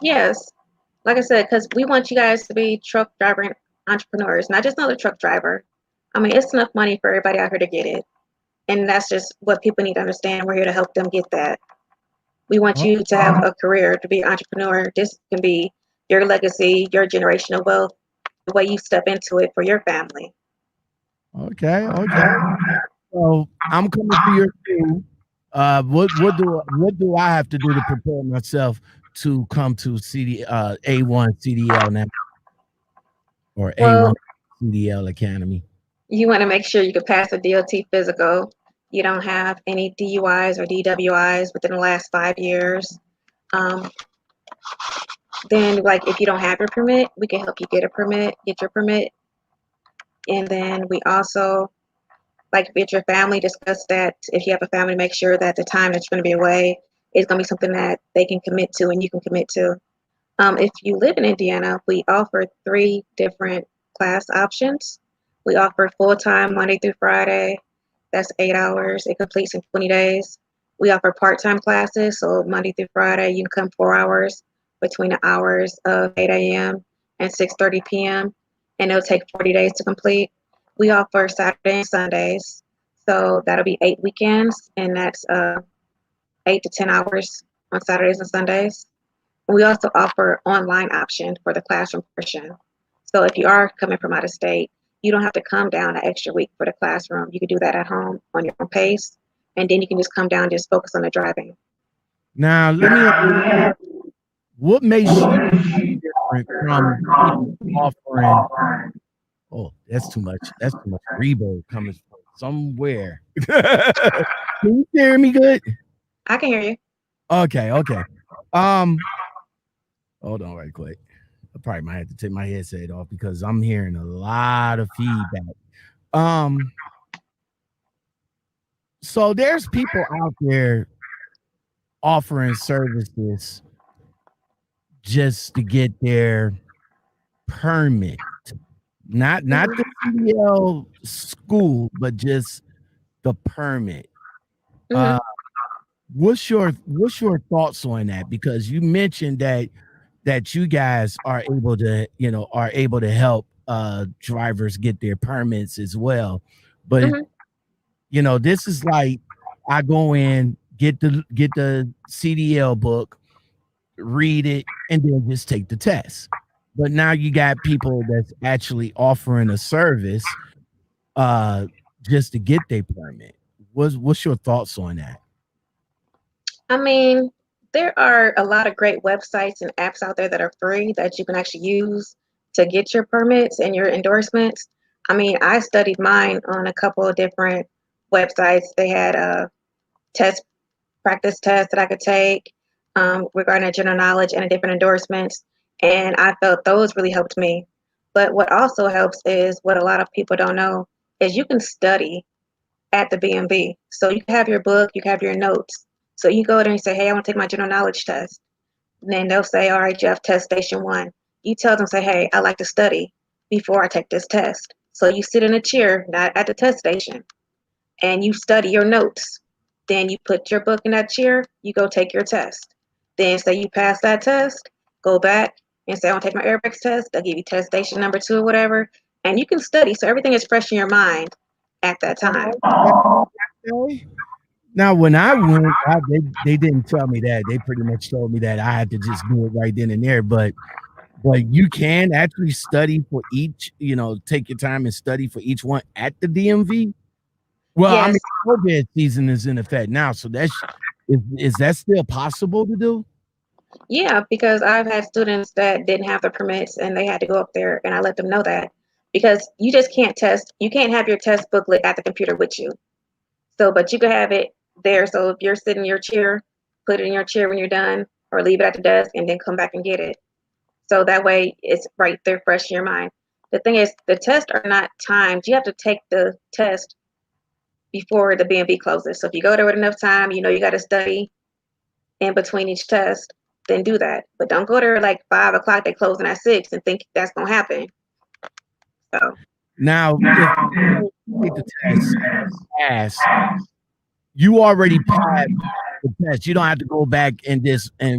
Yes, like I said, because we want you guys to be truck driver entrepreneurs, not just another truck driver. I mean, it's enough money for everybody out here to get it. And that's just what people need to understand. We're here to help them get that. We want you to have a career, to be an entrepreneur. This can be your legacy, your generational wealth, the way you step into it for your family. Okay. So I'm coming to your school. What do I have to do to prepare myself to come to A1 CDL now, or A1 CDL Academy? You want to make sure you can pass a DOT physical. You don't have any DUIs or DWIs within the last 5 years. Then, like, if you don't have your permit, we can help you get your permit. And then we also, like, with your family, discuss that. If you have a family, make sure that the time that you're going to be away is going to be something that they can commit to and you can commit to. If you live in Indiana, we offer 3 different class options. We offer full-time Monday through Friday. That's 8 hours. It completes in 20 days. We offer part-time classes. So Monday through Friday, you can come 4 hours between the hours of 8 a.m. and 6:30 p.m. And it'll take 40 days to complete. We offer Saturday and Sundays. So that'll be 8 weekends, and that's 8 to 10 hours on Saturdays and Sundays. We also offer online option for the classroom portion. So if you are coming from out of state, you don't have to come down an extra week for the classroom. You can do that at home on your own pace, and then you can just come down and just focus on the driving. Now, what makes you different from offering? Oh, that's too much. That's too much reverb coming from somewhere. Can you hear me good? I can hear you. Okay. Hold on right quick. I probably might have to take my headset off because I'm hearing a lot of feedback. So there's people out there offering services just to get their permit. Not the CDL school, but just the permit. Mm-hmm. What's your thoughts on that? Because you mentioned that you guys are able to help drivers get their permits as well. But this is like, I go in, get the CDL book, read it, and then just take the test. But now you got people that's actually offering a service just to get their permit. What's your thoughts on that? I mean, There are a lot of great websites and apps out there that are free that you can actually use to get your permits and your endorsements. I mean, I studied mine on a couple of different websites. They had test practice tests that I could take regarding general knowledge and different endorsements, and I felt those really helped me. But what also helps is what a lot of people don't know is you can study at the BMV. So you have your book, you have your notes. So you go there and say, hey, I want to take my general knowledge test. And then they'll say, all right, Jeff, test station 1. You tell them, say, hey, I like to study before I take this test. So you sit in a chair, not at the test station, and you study your notes. Then you put your book in that chair, you go take your test. Then say you pass that test, go back and say, I want to take my airbags test. They'll give you test station number 2 or whatever. And you can study. So everything is fresh in your mind at that time. Okay. Now, when I went, they didn't tell me that. They pretty much told me that I had to just do it right then and there. But you can actually study for each, take your time and study for each one at the DMV. Well, I Yes. mean, COVID season is in effect now, so is that still possible to do? Yeah, because I've had students that didn't have the permits and they had to go up there, and I let them know that because you just can't test. You can't have your test booklet at the computer with you. So, but you can have it there. So if you're sitting in your chair, put it in your chair when you're done, or leave it at the desk and then come back and get it. So that way it's right there fresh in your mind. The thing is, the tests are not timed. You have to take the test before the BMV closes. So if you go there with enough time, you got to study in between each test, then do that. But don't go there like 5 o'clock, they closing at 6 and think that's gonna happen. So Now, if you take the test, pass, you already passed the test. You don't have to go back and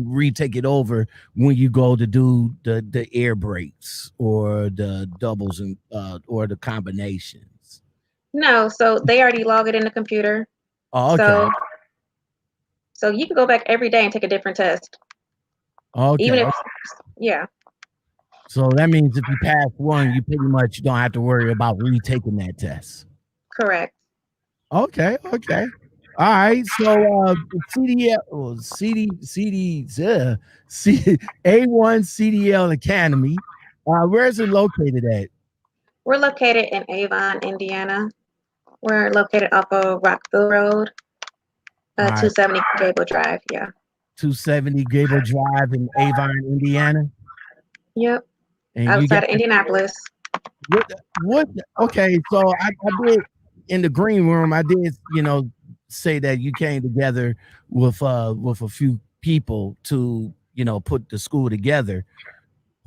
retake it over when you go to do the air brakes or the doubles and or the combinations. no, so they already log it in the computer. Oh, okay. So you can go back every day and take a different test. Okay. Even if yeah. So that means if you pass one, you pretty much don't have to worry about retaking that test. Correct. Okay. All right. So CDL A1 CDL Academy. Where is it located at? We're located in Avon, Indiana. We're located off of Rockville Road, All right. 270 Gable Drive. Yeah. 270 Gable Drive in Avon, Indiana. Yep. And Outside of Indianapolis. What? Okay. So I did in the green room. I did, say that you came together with a few people to, put the school together.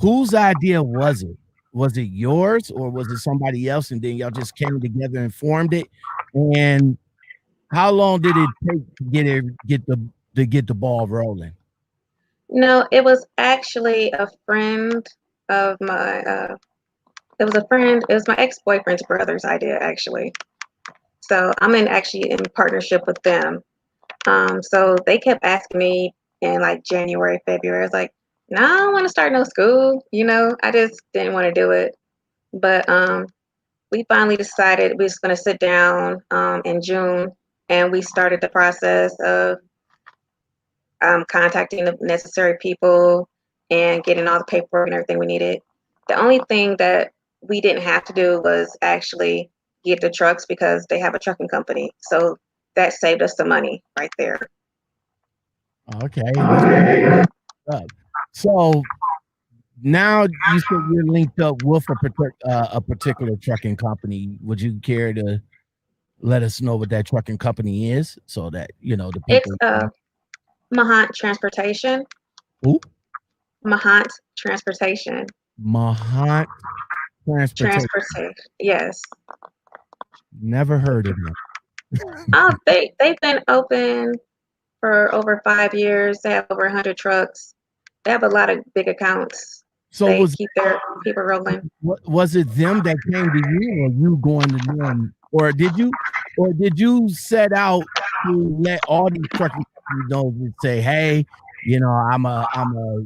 Whose idea was it? Was it yours or was it somebody else? And then y'all just came together and formed it. And how long did it take to get the ball rolling? No, it was actually a friend of my. It was my ex-boyfriend's brother's idea actually. So I'm actually in partnership with them. So they kept asking me in like January, February. I was like, no, I don't want to start no school. I just didn't want to do it. But we finally decided we was going to sit down in June, and we started the process of contacting the necessary people and getting all the paperwork and everything we needed. The only thing that we didn't have to do was actually get the trucks because they have a trucking company. So that saved us some money right there. Okay. So now you said you're linked up with a particular trucking company. Would you care to let us know what that trucking company is so that the people? It's Mahant Transportation. Who? Mahant Transportation. Mahant Transportation. Yes. Never heard of them. Oh, they've been open for over 5 years. They have over 100 trucks. They have a lot of big accounts. So they keep their people rolling. Was it them that came to you, or you going to them, or did you set out to let all these trucking companies know and say, hey, I'm a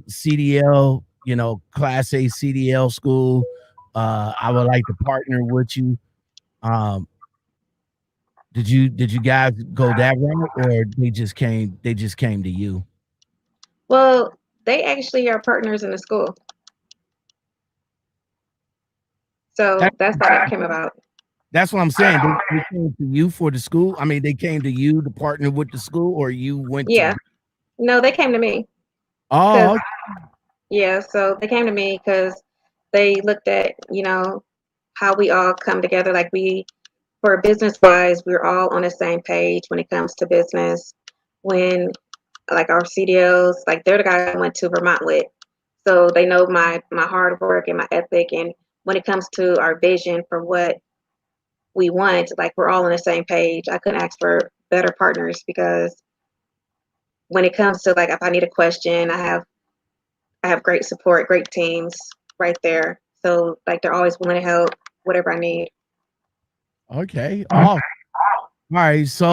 CDL, Class A CDL school. I would like to partner with you. Did you guys go that route, or they just came to you? Well, they actually are partners in the school. So that's how it came about. That's what I'm saying. They came to you for the school. I mean, they came to you to partner with the school, or you went to. Yeah. No, they came to me. Oh, Cause yeah, so they came to me because they looked at, how we all come together. Like for business wise, we're all on the same page when it comes to business. When like our CDLs, like they're the guy I went to Vermont with. So they know my hard work and my ethic. And when it comes to our vision for what we want, like we're all on the same page. I couldn't ask for better partners because when it comes to like if I need a question, I have great support, great teams right there. So like they're always willing to help whatever I need. okay. All right. So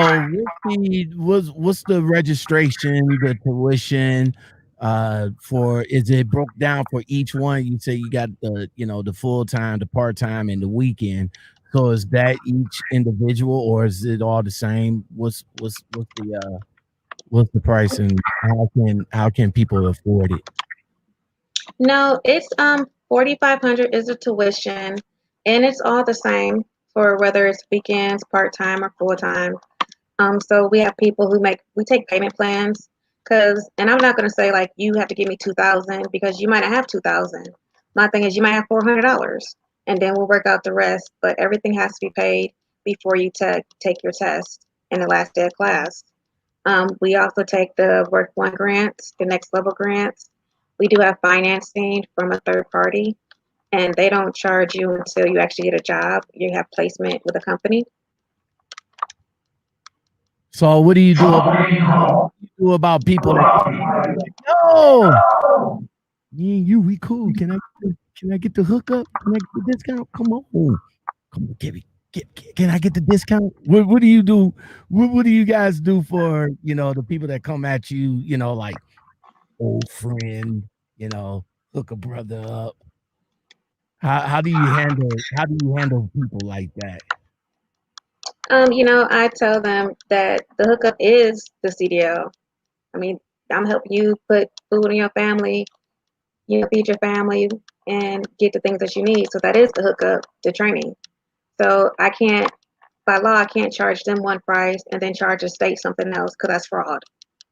what's the registration, the tuition for, is it broke down for each one? You say you got the full time, the part time, and the weekend. So is that each individual, or is it all the same? What's the price, and how can people afford it? No, it's 4,500 is the tuition, and it's all the same for whether it's weekends, part time, or full time. So we have people who we take payment plans and I'm not gonna say like you have to give me 2,000 because you might not have 2,000. My thing is you might have $400, and then we'll work out the rest. But everything has to be paid before you take your test in the last day of class. We also take the Work One grants, the next level grants. We do have financing from a third party, and they don't charge you until you actually get a job. You have placement with a company. So what do you do about people that like, no, me and you, we cool. Can I get the hookup? Can I get the discount? Come on, can I get the discount? What do you do? What do you guys do for the people that come at you? Like old friend, hook a brother up. How do you handle people like that? I tell them that the hookup is the CDL. I mean, I'm helping you put food in your family, feed your family, and get the things that you need. So that is the hookup, the training. So by law, I can't charge them one price and then charge the state something else because that's fraud.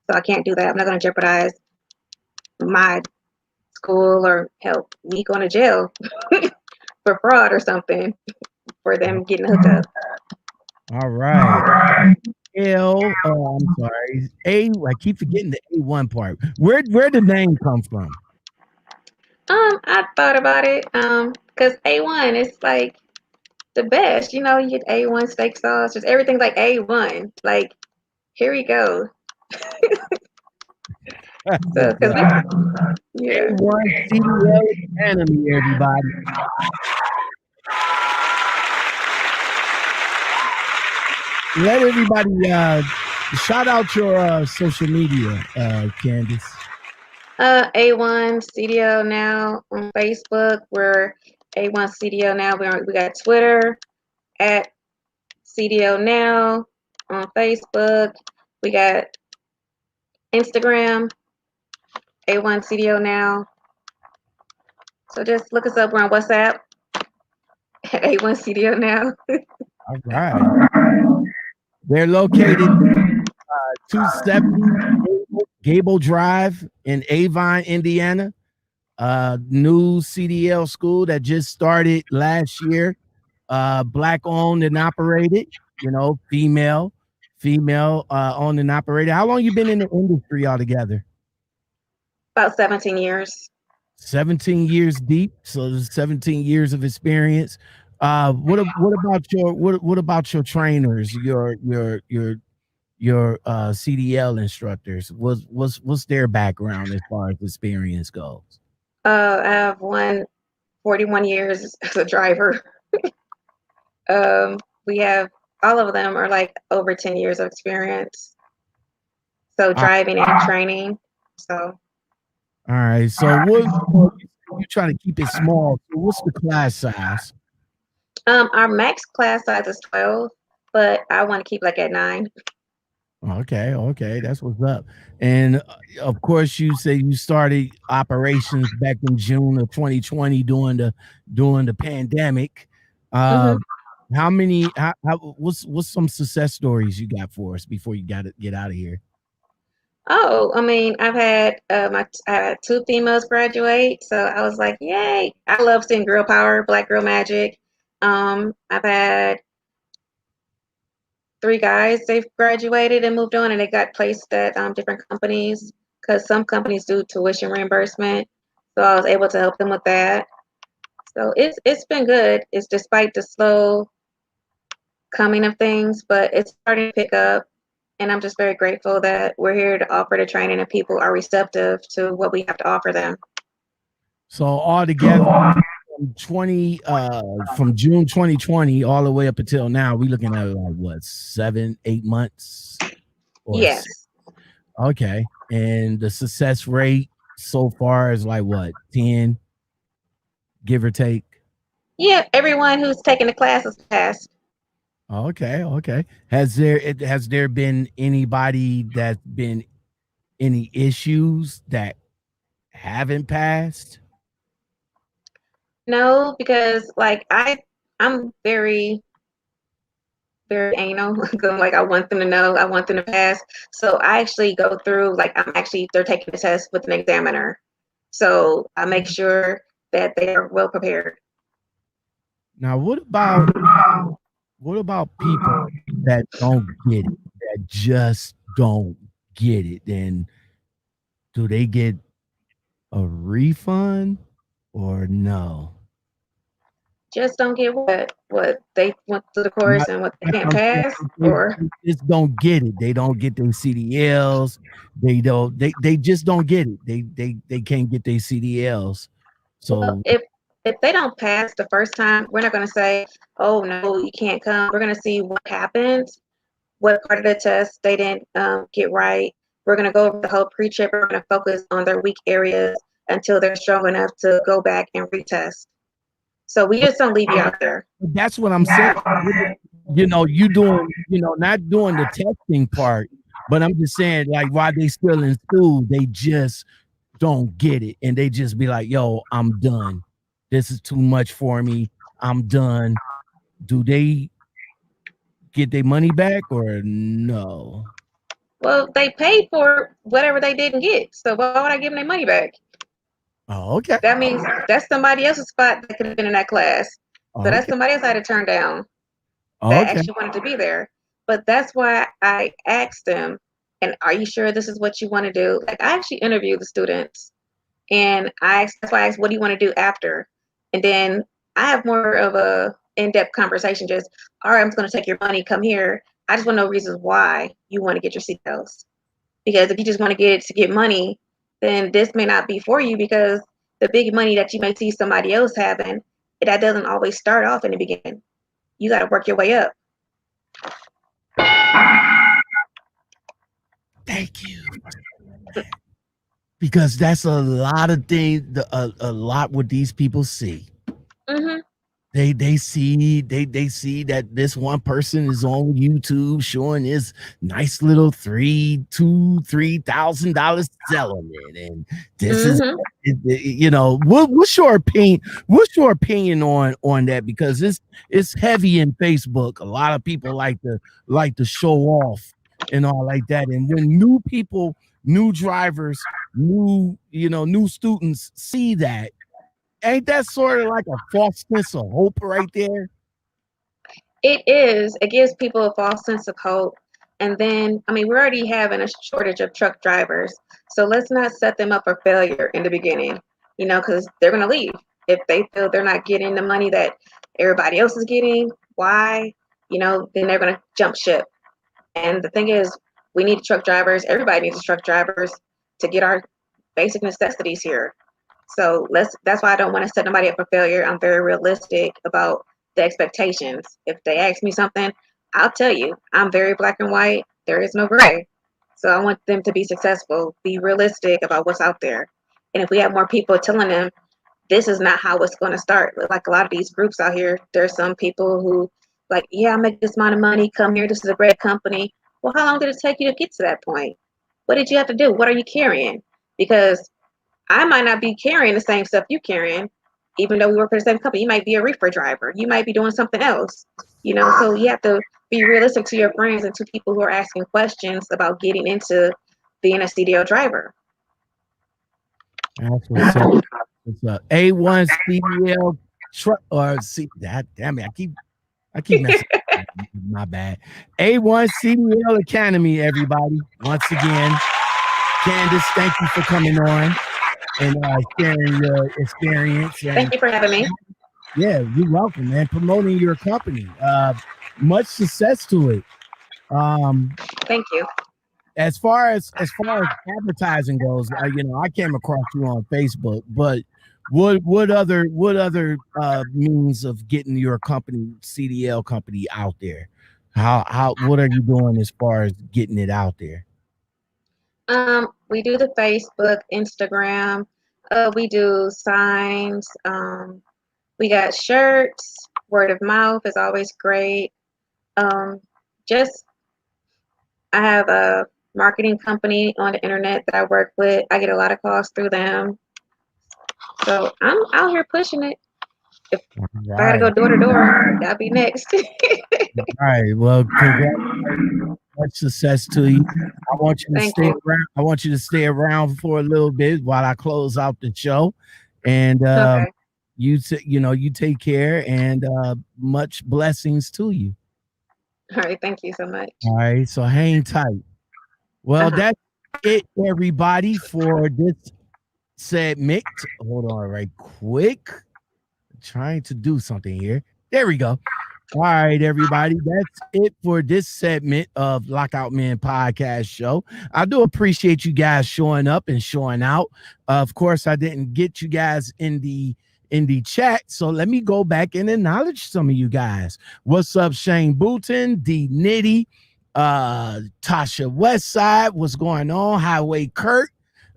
So I can't do that. I'm not going to jeopardize my school or help me going to jail for fraud or something for them getting hooked up. All right. I'm sorry. I keep forgetting the A1 part. Where the name come from? I thought about it. Because A1 is like the best. You get A1 steak sauce, just everything like A1. Like, here we go. So, because yeah. A1 CDL Academy, everybody. Let everybody shout out your social media, Candice. A1 CDL now on Facebook. We're A1 CDL now. We got Twitter at CDL now on Facebook. We got Instagram A1 CDL now. So just look us up. We're on WhatsApp at A1 CDL now. All right. They're located 270 Gable Drive in Avon, Indiana. New CDL school that just started last year. Black owned and operated, female owned and operated. How long you been in the industry altogether? About 17 years. 17 years deep, so there's 17 years of experience. What about your trainers, your CDL instructors? What's their background as far as experience goes? I have 41 years as a driver. We have all of them are like over 10 years of experience. So driving and training. So All right. So you trying to keep it small. So what's the class size? our max class size is 12, but I want to keep like at 9. Okay, that's what's up. And of course, you say you started operations back in June of 2020 during the pandemic. Hmm. Uh, how many? What's some success stories you got for us before you got to get out of here? Oh, I mean, I had two females graduate, so I was like, yay! I love seeing girl power, black girl magic. I've had three guys. They've graduated and moved on, and they got placed at different companies because some companies do tuition reimbursement. So I was able to help them with that. So it's been good. It's despite the slow coming of things, but it's starting to pick up. And I'm just very grateful that we're here to offer the training and people are receptive to what we have to offer them. So all together, from June 2020 all the way up until now, we looking at like what 7, 8 months or Yes. okay. And the success rate so far is like what 10, give or take. Yeah, everyone who's taken the class has passed. Okay. Has there been anybody that's been any issues that haven't passed? No, because I'm very anal. Like I want them to know, I want them to pass. So I actually go through they're taking the test with an examiner. So I make sure that they are well prepared. Now, what about people that don't get it, that just don't get it? And do they get a refund or no? Just don't get what they went through the course Not, and what they that's can't what I'm saying. pass or They just don't get it. They don't get their CDLs. They don't. They just don't get it. They can't get their CDLs. well So if they don't pass the first time, we're not gonna say, oh no, you can't come. We're gonna see what happens, what part of the test they didn't get right. We're going to go over the whole pre-trip. We're going to focus on their weak areas until they're strong enough to go back and retest. So we just don't leave you out there. that's what I'm saying. You doing, not doing the testing part, but I'm just saying, like, while they still in school, they just don't get it. And they just be like, yo, I'm done. This is too much for me. I'm done. Do they get their money back or no? Well, they paid for whatever they didn't get. So why would I give them their money back? Oh, okay. That means that's somebody else's spot that could have been in that class. So that's Okay. somebody else I had to turn down that Okay. actually wanted to be there. But that's why I asked them, and are you sure this is what you want to do? Like I actually interviewed the students. And that's why I asked, what do you want to do after? And then I have more of a in-depth conversation. Just, all right, I'm just going to take your money. Come here. I just want to know reasons why you want to get your CDLs. Because if you just want to get it to get money, then this may not be for you because the big money that you may see somebody else having, that doesn't always start off in the beginning. You got to work your way up. Thank you. Because that's a lot of things, a lot what these people see. Mm-hmm. They see that this one person is on YouTube showing this nice little $3,000 selling it, and this is Mm-hmm. what's your opinion? What's your opinion on that? Because it's heavy in Facebook. A lot of people like to show off and all like that, and when new people, new drivers, new students see that, ain't that sort of like a false sense of hope right there? It is. It gives people a false sense of hope. And then, I mean, we're already having a shortage of truck drivers. So let's not set them up for failure in the beginning, because they're going to leave. If they feel they're not getting the money that everybody else is getting, why? Then they're going to jump ship. And the thing is, we need truck drivers. Everybody needs truck drivers to get our basic necessities here. So that's why I don't want to set nobody up for failure. I'm very realistic about the expectations. If they ask me something, I'll tell you. I'm very black and white. There is no gray. So I want them to be successful, be realistic about what's out there. And if we have more people telling them this is not how it's going to start, like a lot of these groups out here, there's some people who like, yeah, I make this amount of money, come here, this is a great company. well, how long did it take you to get to that point? What did you have to do? What are you carrying? Because I might not be carrying the same stuff you carrying, even though we work for the same company. You might be a reefer driver. You might be doing something else, so you have to be realistic to your friends and to people who are asking questions about getting into being a CDL driver. That's what's up. What's up? A1 CDL truck or see that? Damn it! I keep messing. My bad. A1 CDL Academy, everybody. Once again, Candice, thank you for coming on and sharing your experience. And, thank you for having me. Yeah, you're welcome, man. Promoting your company. Much success to it. Thank you. As far as advertising goes, I came across you on Facebook, but what other means of getting your company, CDL company, out there? What are you doing as far as getting it out there? We do the Facebook, Instagram. We do signs. We got shirts. Word of mouth is always great. I have a marketing company on the internet that I work with. I get a lot of calls through them. So I'm out here pushing it. If I gotta go door to door, that'll be next. All right. Well, congratulations. Much success to you. I want you to stay around. I want you to stay around for a little bit while I close out the show. And okay. you take care, and much blessings to you. All right. Thank you so much. All right. So hang tight. Well, that's it, everybody, for this segment. Hold on right quick. I'm trying to do something here. There we go. All right, everybody. That's it for this segment of Lockoutmen Podcast Show. I do appreciate you guys showing up and showing out. Of course, I didn't get you guys in the chat, so let me go back and acknowledge some of you guys. What's up, Shane Booton, D Nitty, Tasha Westside, what's going on? Highway Kurt,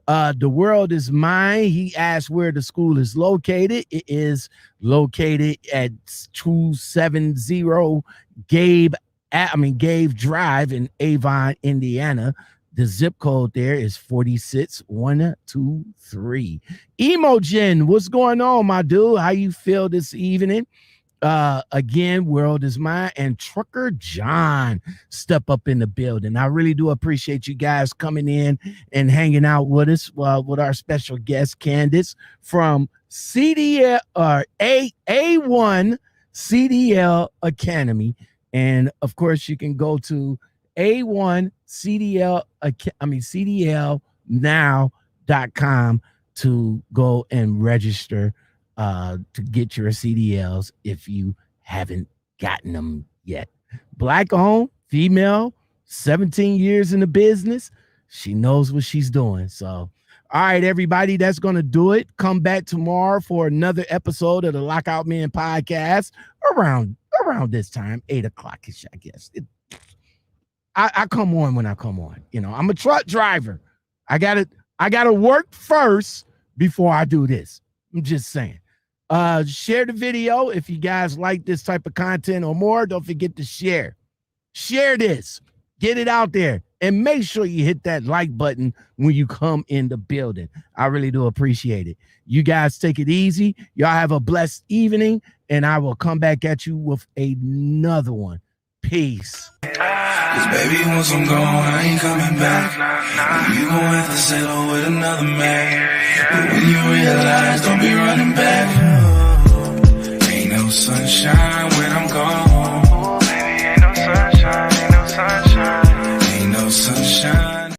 the world is mine. He asked where the school is located. It is located at 270 Gabe Drive in Avon, Indiana. The zip code there is 46123. Emogen, what's going on, my dude? How you feel this evening? Again, world is mine. And Trucker John step up in the building. I really do appreciate you guys coming in and hanging out with us with our special guest Candice from CDL or A1 CDL Academy. And of course, you can go to A1 CDL CDLnow.com to go and register to get your CDLs if you haven't gotten them yet. Black owned, female, 17 years in the business. She knows what she's doing. So, all right, everybody, that's going to do it. Come back tomorrow for another episode of the Lockoutmen Podcast around this time, 8 o'clock-ish, I guess. I come on when I come on. I'm a truck driver. I gotta work first before I do this. I'm just saying. Share the video if you guys like this type of content or more. Don't forget to share this, get it out there, and make sure you hit that like button when you come in the building. I really do appreciate it. You guys take it easy. Y'all have a blessed evening, and I will come back at you with another one. Peace. Cause baby, once I'm gone, I ain't coming back. You gon' have to settle with another man. But when you realize, don't be running back. Ain't no sunshine when I'm gone. Baby, ain't no sunshine, ain't no sunshine. Ain't no sunshine.